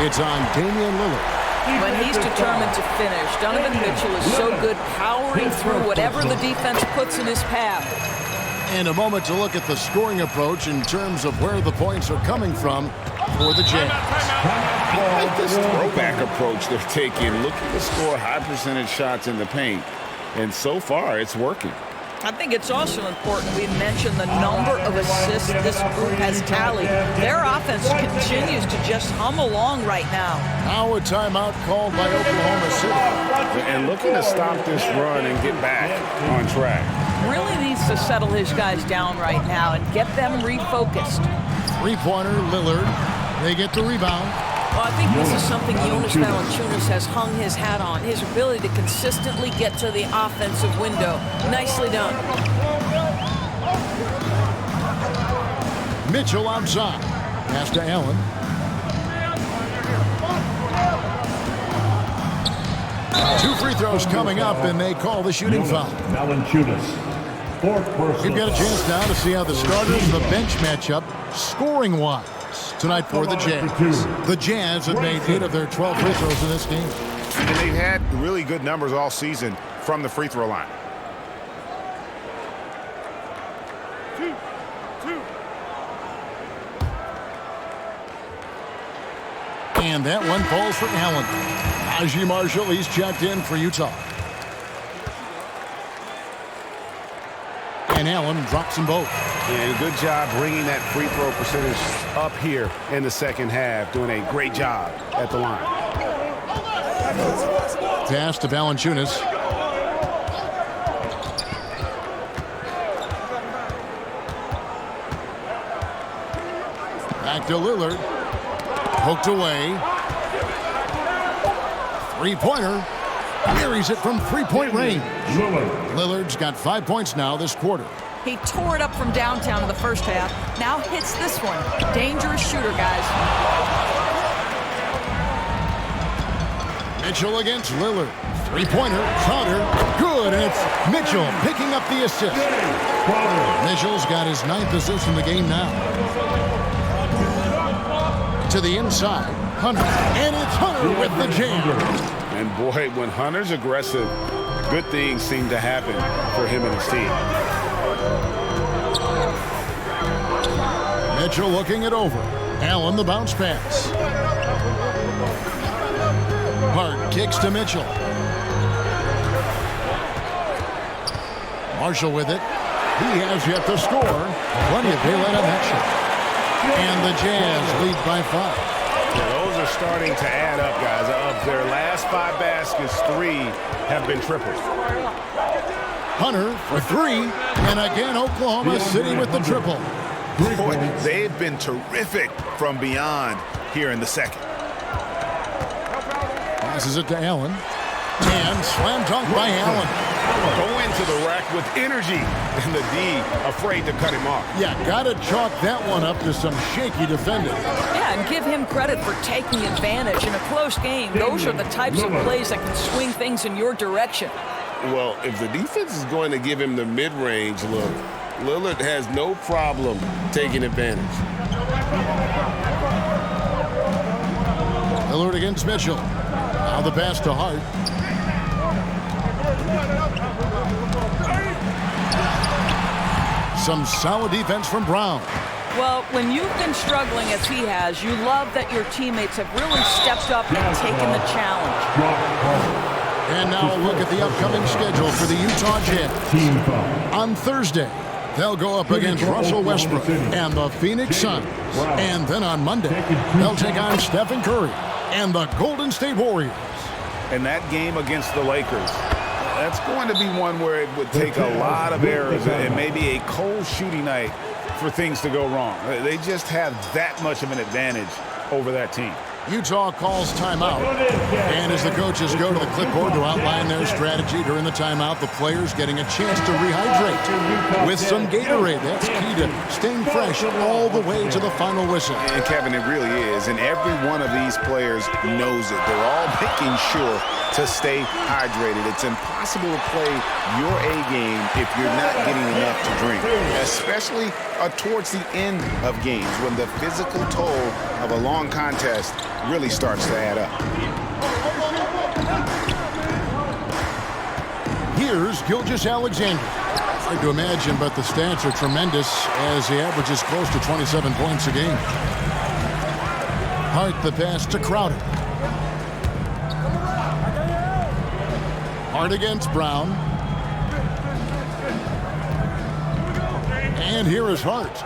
It's on Damian Lillard. When he's determined to finish, Donovan Mitchell is so good powering through whatever the defense puts in his path. And a moment to look at the scoring approach in terms of where the points are coming from for the Jazz. I like this throwback approach they're taking, looking to score high percentage shots in the paint. And so far, it's working. I think it's also important we mention the number of assists this group has tallied. Their offense continues to just hum along right now. Now a timeout called by Oklahoma City. And looking to stop this run and get back on track. Really needs to settle his guys down right now and get them refocused. Three-pointer, Lillard. They get the rebound. Well, I think this is something Jonas Valanciunas has hung his hat on, his ability to consistently get to the offensive window. Nicely done. Mitchell outside. Pass to Allen. Two free throws coming up, and they call the shooting foul. We've got a chance now to see how the starters and the bench match up scoring-wise tonight for the Jazz. The Jazz have made 8 of their 12 free throws in this game. And they've had really good numbers all season from the free throw line. And that one falls for Allen. Najee Marshall, he's checked in for Utah. And Allen drops them both. And good job bringing that free throw percentage up here in the second half. Doing a great job at the line. Pass to Valanciunas. Back to Lillard. Poked away. Three-pointer. Carries it from three-point range. Lillard's got 5 points now this quarter. He tore it up from downtown in the first half. Now hits this one. Dangerous shooter, guys. Mitchell against Lillard. Three-pointer. Crowder. Good. And it's Mitchell picking up the assist. Mitchell's got his 9th assist in the game now. To the inside. Hunter. And it's Hunter with the jam. And boy, when Hunter's aggressive, good things seem to happen for him and his team. Mitchell looking it over. Allen the bounce pass. Hart kicks to Mitchell. Marshall with it. He has yet to score. Plenty of daylight on that shot. And the Jazz lead by 5. Yeah, those are starting to add up, guys. Of their last 5 baskets, 3 have been triples. Hunter for 3. And again, Oklahoma City with the triple. Boy, they've been terrific from beyond here in the second. Passes it to Allen. And slam dunk by Allen. Go into the rack with energy. And the D afraid to cut him off. Yeah, got to chalk that one up to some shaky defending. Yeah, and give him credit for taking advantage in a close game. Those are the types of plays that can swing things in your direction. Well, if the defense is going to give him the mid-range look, Lillard has no problem taking advantage. Lillard against Mitchell. Now the pass to Hart. Some solid defense from Brown. Well, when you've been struggling as he has, you love that your teammates have really stepped up and taken the challenge. And now a look at the upcoming schedule for the Utah Jazz. On Thursday, they'll go up against Russell Westbrook and the Phoenix Suns. And then on Monday, they'll take on Stephen Curry and the Golden State Warriors. And that game against the Lakers, that's going to be one where it would take a lot of errors and maybe a cold shooting night for things to go wrong. They just have that much of an advantage over that team. Utah calls timeout. And as the coaches go to the clipboard to outline their strategy during the timeout, the players getting a chance to rehydrate with some Gatorade. That's key to staying fresh all the way to the final whistle. And Kevin, it really is. And every one of these players knows it. They're all making sure to stay hydrated. It's impossible to play your A game if you're not getting enough to drink, especially towards the end of games when the physical toll of a long contest really starts to add up. Here's Gilgeous-Alexander. Hard to imagine, but the stats are tremendous as he averages close to 27 points a game. Hart the pass to Crowder. Hart against Brown. And here is Hart.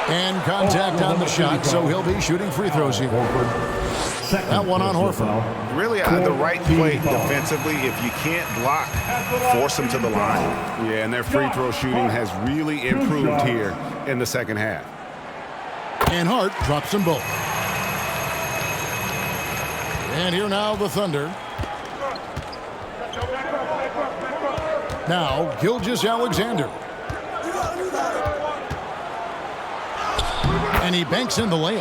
And contact on the shot, so he'll be shooting free throws here. That one on Horford. Really the right play defensively. If you can't block, force them to the line. Yeah, and their free throw shooting has really improved here in the second half. And Hart drops them both. And here now the Thunder. Now Gilgeous-Alexander. And he banks in the layup.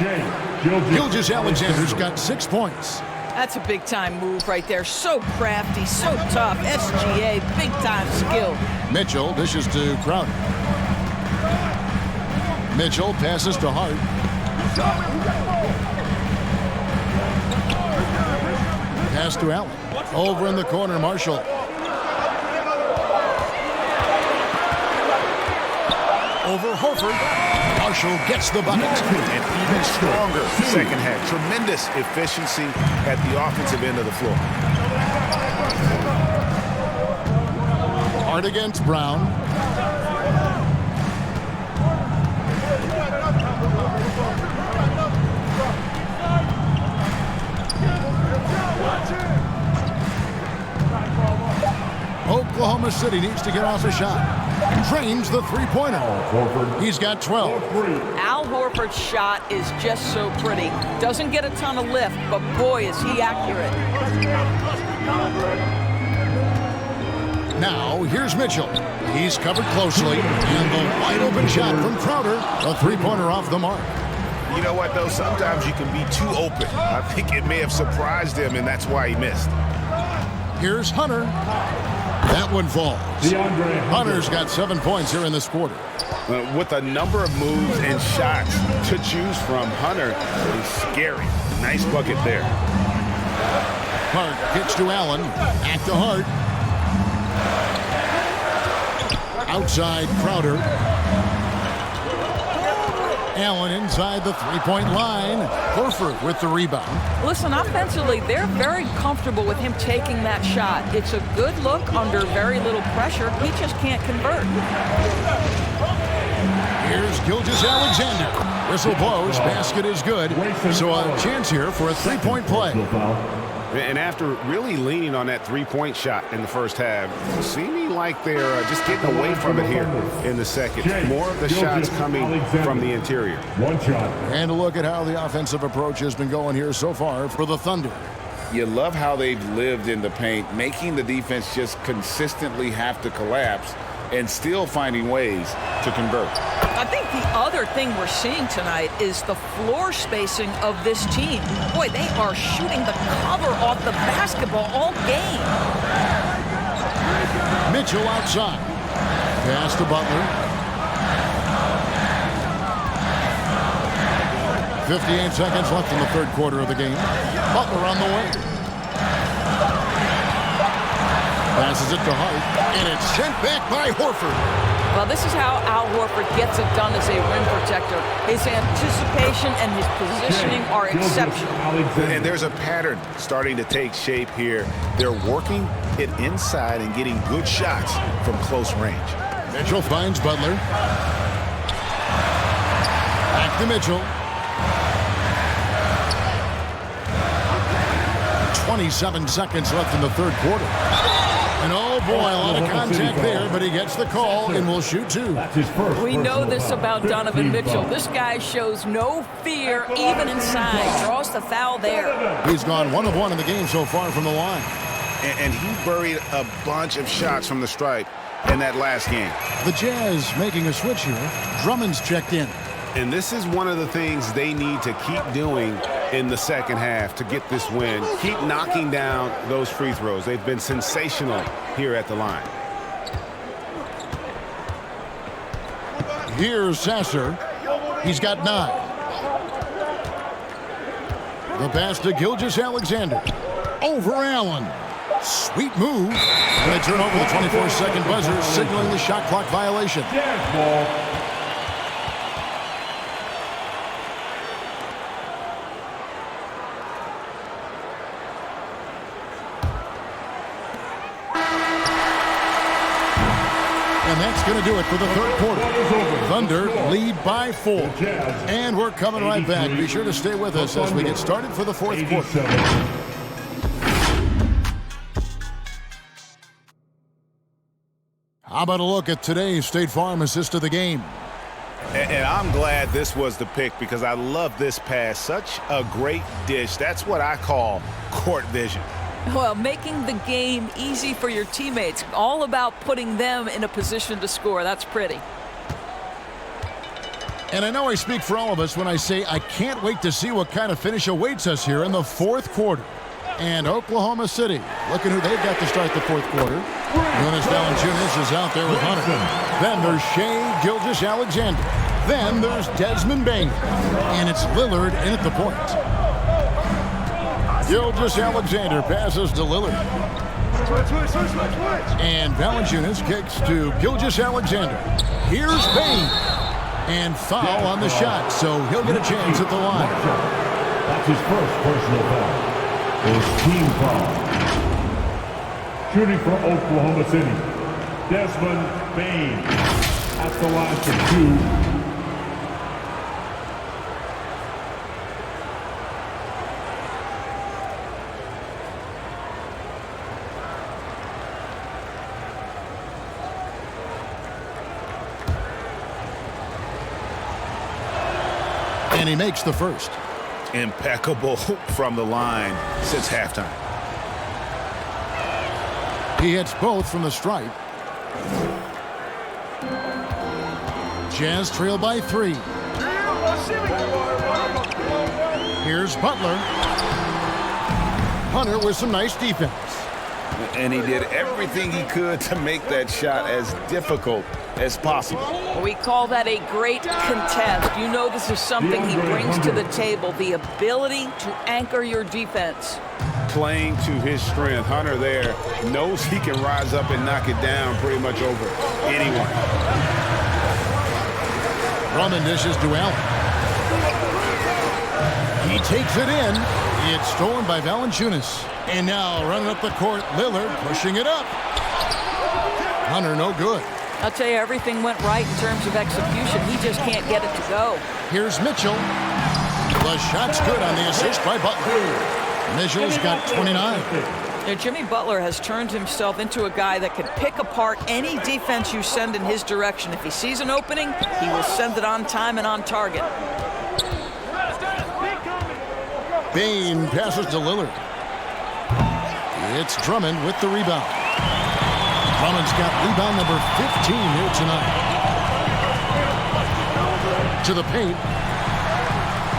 Gilgeous-Alexander's got 6 points. That's a big-time move right there. So crafty, so tough. SGA, big-time skill. Mitchell dishes to Crowder. Mitchell passes to Hart. Pass to Allen. Over in the corner, Marshall. Over Horford. Marshall gets the bucket. And even stronger second half. Tremendous efficiency at the offensive end of the floor. Hart against Brown. Oklahoma City needs to get off a shot. Drains the three-pointer. He's got 12. Al Horford's shot is just so pretty. Doesn't get a ton of lift, but boy, is he accurate. Now, here's Mitchell. He's covered closely. And the wide-open shot from Crowder. A three-pointer off the mark. You know what, though? Sometimes you can be too open. I think it may have surprised him, and that's why he missed. Here's Hunter. That one falls. Hunter's got 7 points here in this quarter. With a number of moves and shots to choose from, Hunter is scary. Nice bucket there. Hart kicks to Allen. Back to Hart. Outside Crowder. Allen inside the three-point line. Horford with the rebound. Listen, offensively, they're very comfortable with him taking that shot. It's a good look under very little pressure. He just can't convert. Here's Gilgeous-Alexander. Whistle blows. Basket is good. So a chance here for a three-point play. And after really leaning on that three-point shot in the first half, seeming like they're just getting away from it here in the second. More of the shots coming from the interior. And a look at how the offensive approach has been going here so far for the Thunder. You love how they've lived in the paint, making the defense just consistently have to collapse and still finding ways to convert. I think the other thing we're seeing tonight is the floor spacing of this team. Boy, they are shooting the cover off the basketball all game. Mitchell outside. Pass to Butler. 58 seconds left in the third quarter of the game. Butler on the way. Passes it to Hart, and it's sent back by Horford. Well, this is how Al Horford gets it done as a rim protector. His anticipation and his positioning are exceptional. And there's a pattern starting to take shape here. They're working it inside and getting good shots from close range. Mitchell finds Butler. Back to Mitchell. 27 seconds left in the third quarter. And oh boy, a lot of contact there, but he gets the call and will shoot two. We know this about Donovan Mitchell. This guy shows no fear even inside. Draws the foul there. He's gone 1 of 1 in the game so far from the line. And he buried a bunch of shots from the stripe in that last game. The Jazz making a switch here. Drummond's checked in. And this is one of the things they need to keep doing in the second half to get this win. Keep knocking down those free throws. They've been sensational here at the line. Here's Sasser. He's got 9. The pass to Gilgeous-Alexander. Over Allen. Sweet move. And they turn over the 24-second buzzer, signaling the shot clock violation. And that's going to do it for the third quarter. Thunder lead by 4. And we're coming right back. Be sure to stay with us as we get started for the fourth quarter. How about a look at today's State Farm assist of the game? And I'm glad this was the pick because I love this pass. Such a great dish. That's what I call court vision. Well, making the game easy for your teammates. All about putting them in a position to score. That's pretty. And I know I speak for all of us when I say I can't wait to see what kind of finish awaits us here in the fourth quarter. And Oklahoma City, looking who they've got to start the fourth quarter. Jonas Valanciunas is out there with Hunter. Then there's Shai Gilgeous-Alexander. Then there's Desmond Bane. And it's Lillard in at the point. Gilgeous-Alexander passes to Lillard. And Valanciunas kicks to Gilgeous-Alexander. Here's Bane. And foul on the shot, so he'll get a chance at the line. That's his first personal foul. His team foul. Shooting for Oklahoma City, Desmond Bane at the line for 2. And he makes the first. Impeccable from the line since halftime. He hits both from the stripe. Jazz trail by 3. Here's Butler. Hunter with some nice defense. And he did everything he could to make that shot as difficult as possible. We call that a great contest. You know this is something he brings to the table, the ability to anchor your defense. Playing to his strength. Hunter there knows he can rise up and knock it down pretty much over anyone. Drummond dishes to Allen. He takes it in. It's stolen by Valanciunas. And now running up the court, Lillard pushing it up. Hunter no good. I'll tell you, everything went right in terms of execution. He just can't get it to go. Here's Mitchell. The shot's good on the assist by Butler. Mitchell's got 29. Now, Jimmy Butler has turned himself into a guy that can pick apart any defense you send in his direction. If he sees an opening, he will send it on time and on target. Bane passes to Lillard. It's Drummond with the rebound. Drummond's got rebound number 15 here tonight. To the paint.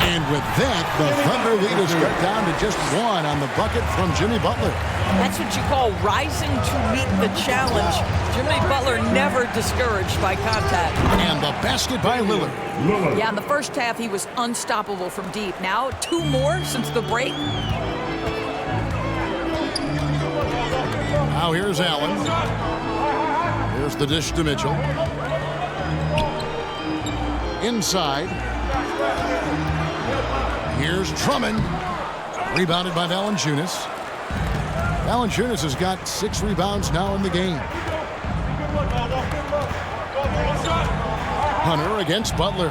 And with that, the Thunder lead is cut down to just 1 on the bucket from Jimmy Butler. That's what you call rising to meet the challenge. Jimmy Butler never discouraged by contact. And the basket by Lillard. Yeah, in the first half, he was unstoppable from deep. Now, 2 more since the break. Now here's Allen. Here's the dish to Mitchell. Inside. Here's Drummond. Rebounded by Valanciunas. Valanciunas has got 6 rebounds now in the game. Hunter against Butler.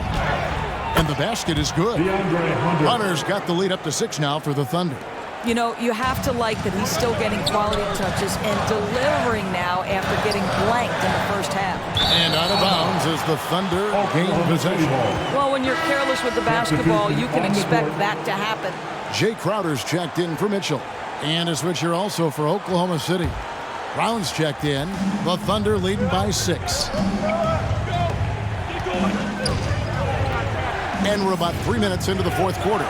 And the basket is good. Hunter's got the lead up to 6 now for the Thunder. You know, you have to like that he's still getting quality touches and delivering now after getting blanked in the first half. And out of bounds as the Thunder gain possession. Well, when you're careless with the basketball, you can expect that to happen. Jay Crowder's checked in for Mitchell. And a switcher also for Oklahoma City. Brown's checked in. The Thunder leading by 6. And we're about 3 minutes into the fourth quarter.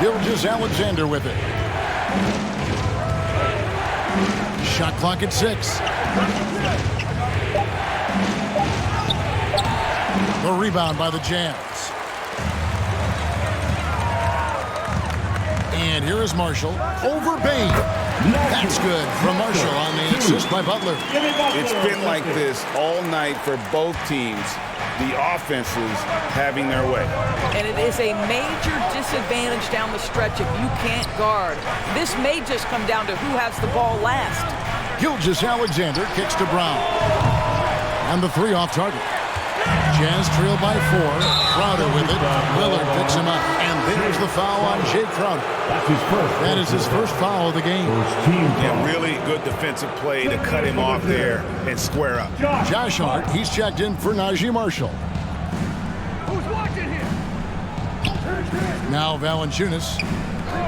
Gilgeous-Alexander with it. Shot clock at 6. The rebound by the Jazz. And here is Marshall over Bane. That's good from Marshall on the assist by Butler. It's been like this all night for both teams. The offenses having their way. And it is a major disadvantage down the stretch if you can't guard. This may just come down to who has the ball last. Gilgeous-Alexander kicks to Brown. And the three off target. Jazz trail by 4. Crowder with it. Lillard picks him up. And there's the foul on Jay Crowder. That's his first. That is his first foul of the game. Yeah, really good defensive play to cut him off there and square up. Josh Hart, he's checked in for Najee Marshall. Who's watching here? Now Valanciunas.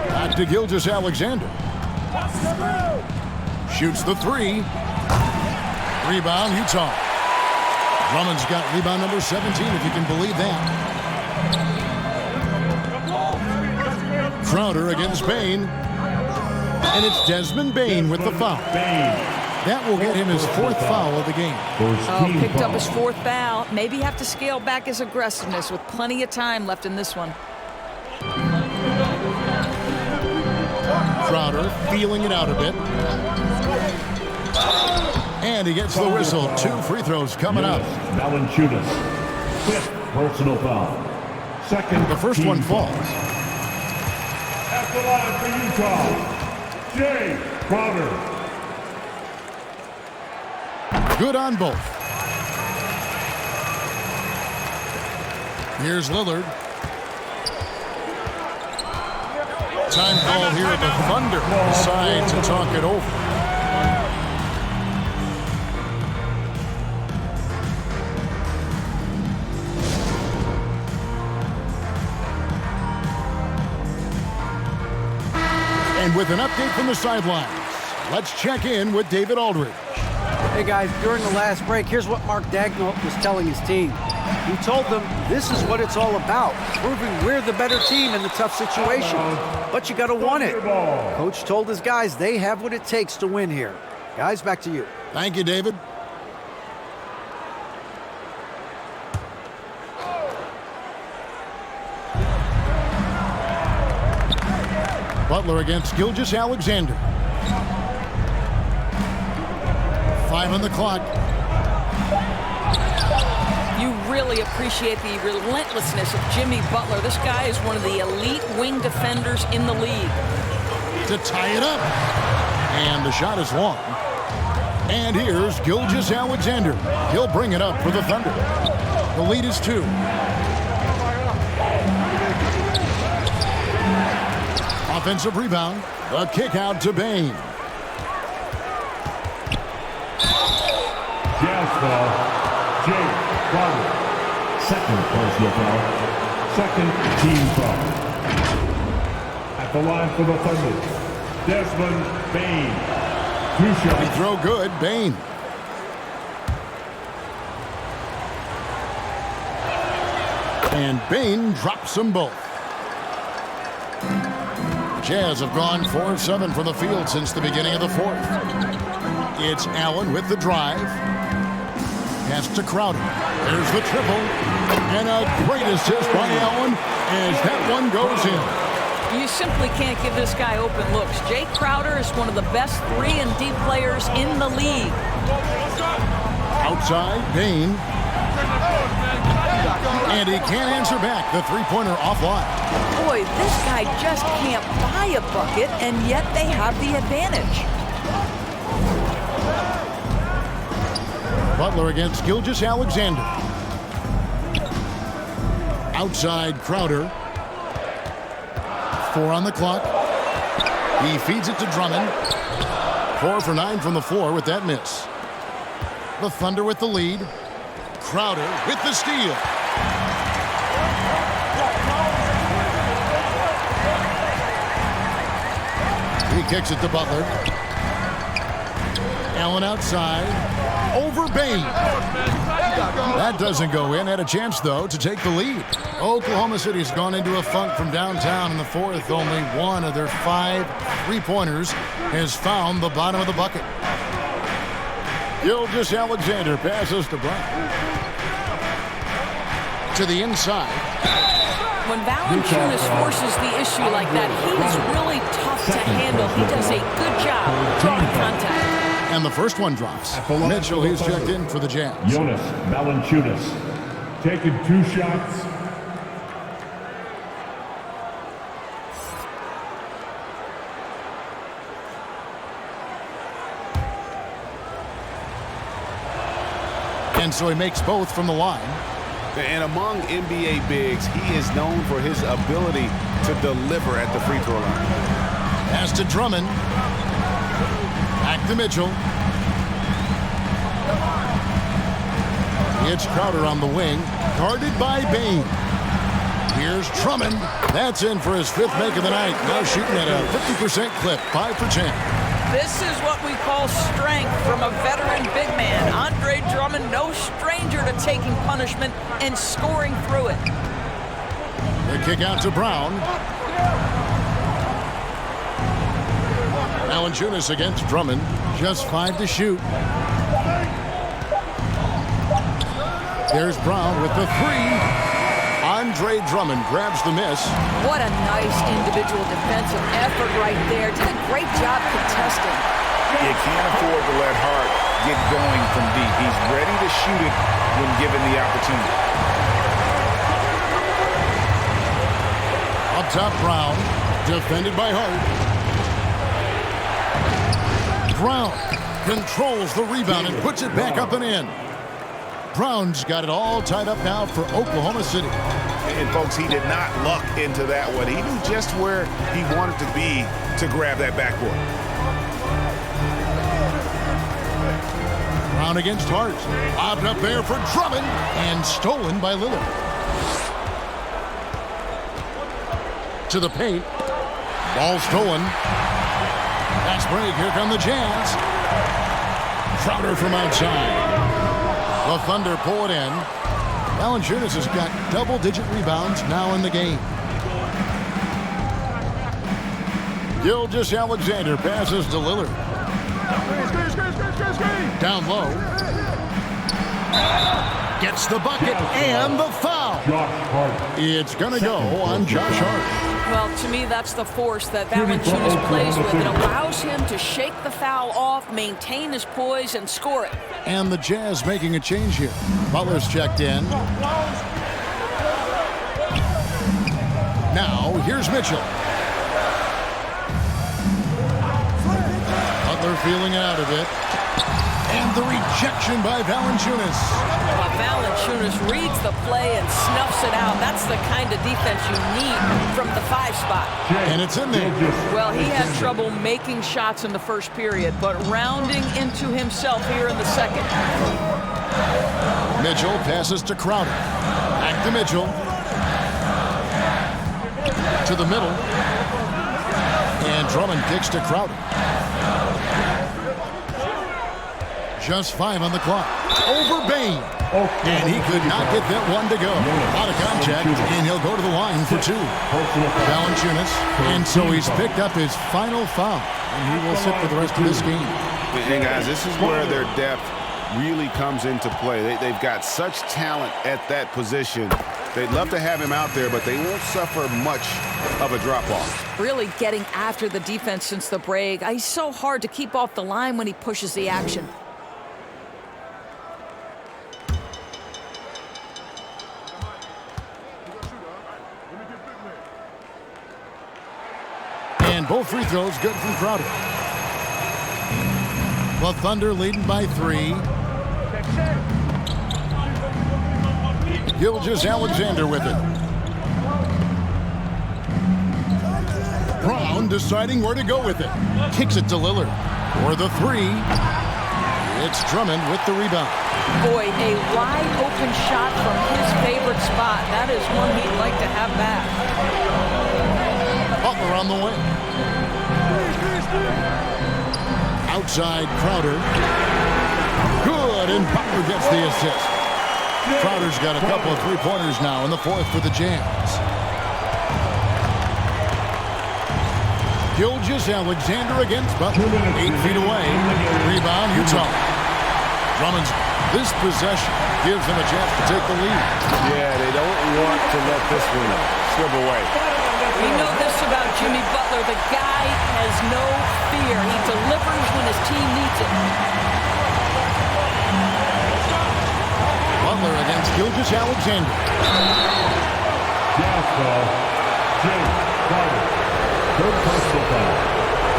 Back to Gilgeous-Alexander. Shoots the 3. Rebound, Utah. Drummond's got rebound number 17, if you can believe that. Crowder against Bane. And it's Desmond Bane with the foul. That will get him his 4th foul of the game. Oh, picked up his 4th foul. Maybe have to scale back his aggressiveness with plenty of time left in this one. Crowder feeling it out a bit. And he gets the whistle. 2 free throws coming up. Valanciunas, 5th personal foul. Second. The first one falls. At the line for Utah, Jay Crowder. Good on both. Here's Lillard. Time call here at the Thunder. Decide to talk it over. And with an update from the sidelines, let's check in with David Aldridge. Hey guys, during the last break, here's what Mark Daigneault was telling his team. He told them this is what it's all about, proving we're the better team in the tough situation. But you got to want it. Coach told his guys they have what it takes to win here. Guys, back to you. Thank you, David. Butler against Gilgeous-Alexander. 5 on the clock. You really appreciate the relentlessness of Jimmy Butler. This guy is one of the elite wing defenders in the league. To tie it up. And the shot is long. And here's Gilgeous-Alexander. He'll bring it up for the Thunder. The lead is 2. Offensive rebound. A kick out to Bane. Jazz foul. Jay Crowder. Second personal foul. Second team foul. At the line for the Thunder, Desmond Bane. 2 shots. They throw good. Bane. And Bane drops them both. Jazz have gone 4 of 7 from the field since the beginning of the 4th. It's Allen with the drive. Pass to Crowder. There's the triple. And a great assist by Allen as that one goes in. You simply can't give this guy open looks. Jay Crowder is one of the best 3-and-D players in the league. Outside, Bane. And he can't answer back. The three-pointer offline. Boy, this guy just can't buy a bucket, and yet they have the advantage. Butler against Gilgeous-Alexander. Outside, Crowder. 4 on the clock. He feeds it to Drummond. 4 for 9 from the floor with that miss. The Thunder with the lead. Crowder with the steal. He kicks it to Butler. Allen outside. Over Bane. That doesn't go in. Had a chance, though, to take the lead. Oklahoma City's gone into a funk from downtown in the 4th. Only one of their 5 three-pointers has found the bottom of the bucket. Gilgeous-Alexander passes to Brown. To the inside. When Valanciunas forces the issue like that, he is really tough to handle. He does a good job drawing contact. And the first one drops. Mitchell, he's checked in for the Jazz. Jonas Valanciunas taking 2 shots. And so he makes both from the line. And among NBA bigs, he is known for his ability to deliver at the free throw line. Pass to Drummond. Back to Mitchell. It's Crowder on the wing, guarded by Bane. Here's Drummond. That's in for his 5th make of the night. Now shooting at a 50% clip, 5 for 10. This is what we call strength from a veteran big man. Andre Drummond, no stranger to taking punishment and scoring through it. The kick out to Brown. Valanciunas against Drummond. Just 5 to shoot. There's Brown with the 3. Andre Drummond grabs the miss. What a nice individual defensive effort right there. Did a great job contesting. You can't afford to let Hart get going from deep. He's ready to shoot it when given the opportunity. Up top, Brown. Defended by Hart. Brown controls the rebound and puts it back up and in. Brown's got it all tied up now for Oklahoma City. And, folks, he did not luck into that one. He knew just where he wanted to be to grab that backboard. Brown against Hart. Lobbed up there for Drummond and stolen by Lillard. To the paint. Ball stolen. Fast break. Here come the Jazz. Crowder from outside. The Thunder pull it in. Valanciunas has got double-digit rebounds now in the game. Gilgeous-Alexander passes to Lillard. Down low. Gets the bucket and the foul. It's going to go on Josh Hart. Well, to me, that's the force that Valanciunas plays with. It allows him to shake the foul off, maintain his poise, and score it. And the Jazz making a change here. Butler's checked in. Now, here's Mitchell. Butler feeling out of it. And the rejection by Valanciunas. Valanciunas reads the play and snuffs it out. That's the kind of defense you need from the 5 spot. And it's in there. Well, he had trouble making shots in the first period, but rounding into himself here in the second. Mitchell passes to Crowder. Back to Mitchell. To the middle. And Drummond kicks to Crowder. Just 5 on the clock. Over Bane. And he could not get that one to go. Out of contact, and he'll go to the line for 2. Valanciunas. And so he's picked up his final foul. And he will sit for the rest of this game. And guys, this is where their depth really comes into play. They've got such talent at that position. They'd love to have him out there, but they won't suffer much of a drop-off. Really getting after the defense since the break. He's so hard to keep off the line when he pushes the action. And both free throws good from Crowder. The Thunder leading by 3. Gilgeous-Alexander with it. Brown deciding where to go with it. Kicks it to Lillard for the 3. It's Drummond with the rebound. Boy, a wide open shot from his favorite spot. That is one he'd like to have back. Butler on the way. Outside Crowder. Good, and Butler gets the assist. Crowder's got a couple of three-pointers now in the 4th for the Jazz. Gilgeous-Alexander against Butler. 8 feet away. Rebound, Utah. Drummond's this possession gives them a chance to take the lead. Yeah, they don't want to let this one slip away. We know this about Jimmy Butler. The guy has no fear. He delivers when his team needs it. Butler against Gilgeous-Alexander. Jazz foul. James Carter. Third personal foul.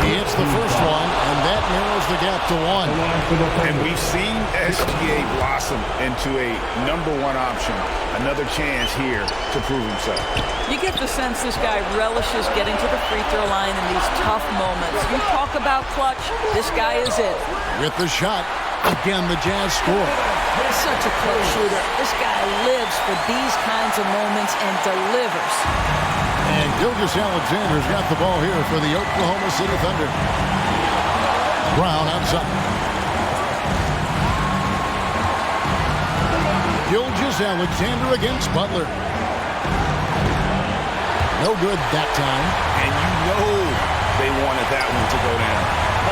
He hits the first one, and that narrows the gap to 1. And we've seen SGA blossom into a #1 option. Another chance here to prove himself. You get the sense this guy relishes getting to the free throw line in these tough moments. You talk about clutch, this guy is it. With the shot, again the Jazz score. He's such a clutch shooter. This guy lives for these kinds of moments and delivers. And Gilgeous-Alexander's got the ball here for the Oklahoma City Thunder. Brown outside. Gilgeous-Alexander against Butler. No good that time. And you know they wanted that one to go down.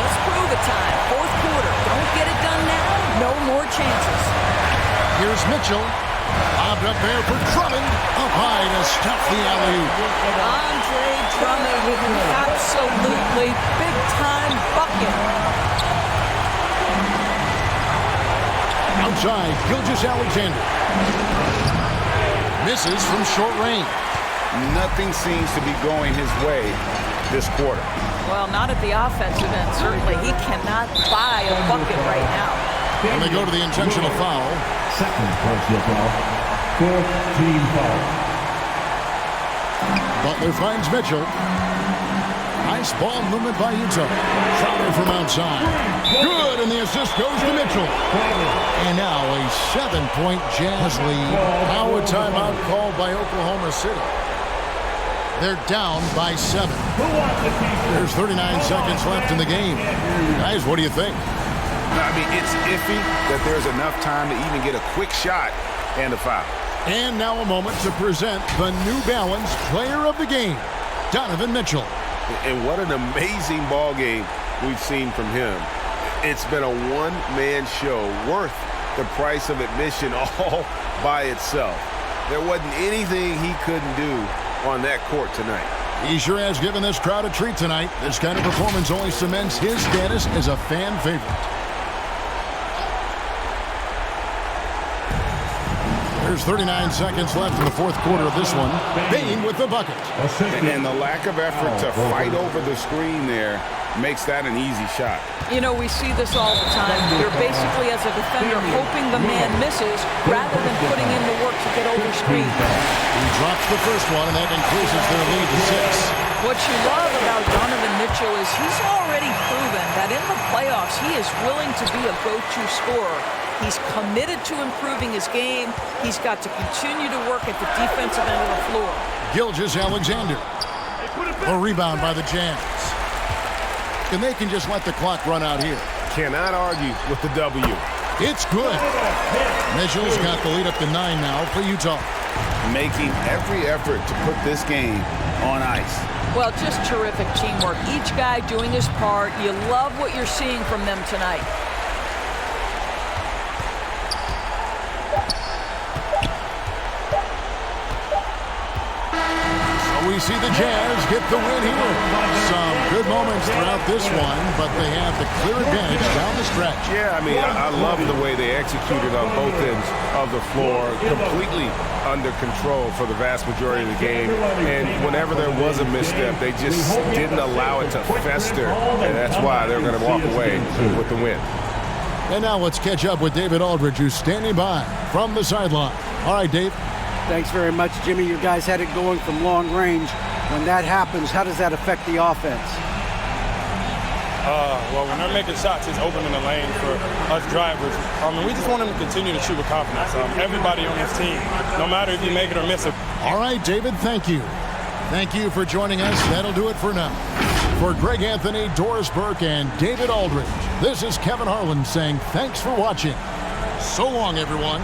Let's prove it time. Fourth quarter. Don't get it done now. No more chances. Here's Mitchell. Lobbed up there for Drummond. Up high to stop the alley-oop. Andre Drummond with an absolutely big-time bucket. Outside, Gilgeous-Alexander. Misses from short range. Nothing seems to be going his way this quarter. Well, not at the offensive end, certainly. He cannot buy a bucket right now. And they go to the intentional foul. Second personal foul. Fourth team foul. Butler finds Mitchell. Nice ball movement by Utah. Crowder from outside. Good, and the assist goes to Mitchell. And now a 7-point Jazz lead. Now a timeout called by Oklahoma City. They're down by 7. There's 39 seconds left in the game. Guys, what do you think? I mean, it's iffy that there's enough time to even get a quick shot and a foul. And now a moment to present the New Balance Player of the Game, Donovan Mitchell. And what an amazing ball game we've seen from him. It's been a one-man show worth the price of admission all by itself. There wasn't anything he couldn't do on that court tonight. He sure has given this crowd a treat tonight. This kind of performance only cements his status as a fan favorite. There's 39 seconds left in the fourth quarter of this one. Bane with the bucket. And the lack of effort to fight over the screen there makes that an easy shot. You know, we see this all the time. You're basically, as a defender, hoping the man misses rather than putting in the work to get over screen. He drops the first one, and that increases their lead to 6. What you love about Donovan Mitchell is he's already proven that in the playoffs he is willing to be a go-to scorer. He's committed to improving his game. He's got to continue to work at the defensive end of the floor. Gilgeous-Alexander. A rebound by the Jazz. And they can just let the clock run out here. Cannot argue with the W. It's good. Mitchell's got the lead up to 9 now for Utah. Making every effort to put this game on ice. Well, just terrific teamwork. Each guy doing his part. You love what you're seeing from them tonight. We see the Jazz get the win here. Some good moments throughout this one, but they have the clear advantage down the stretch. Yeah, I mean, I love the way they executed on both ends of the floor, completely under control for the vast majority of the game. And whenever there was a misstep, they just didn't allow it to fester, and that's why they're going to walk away with the win. And now let's catch up with David Aldridge, who's standing by from the sideline. All right, Dave. Thanks very much, Jimmy. You guys had it going from long range. When that happens, how does that affect the offense? Well, when they're making shots, it's opening the lane for us drivers. And we just want them to continue to shoot with confidence. Everybody on this team, no matter if you make it or miss it. All right, David, thank you. Thank you for joining us. That'll do it for now. For Greg Anthony, Doris Burke, and David Aldridge, this is Kevin Harlan saying thanks for watching. So long, everyone.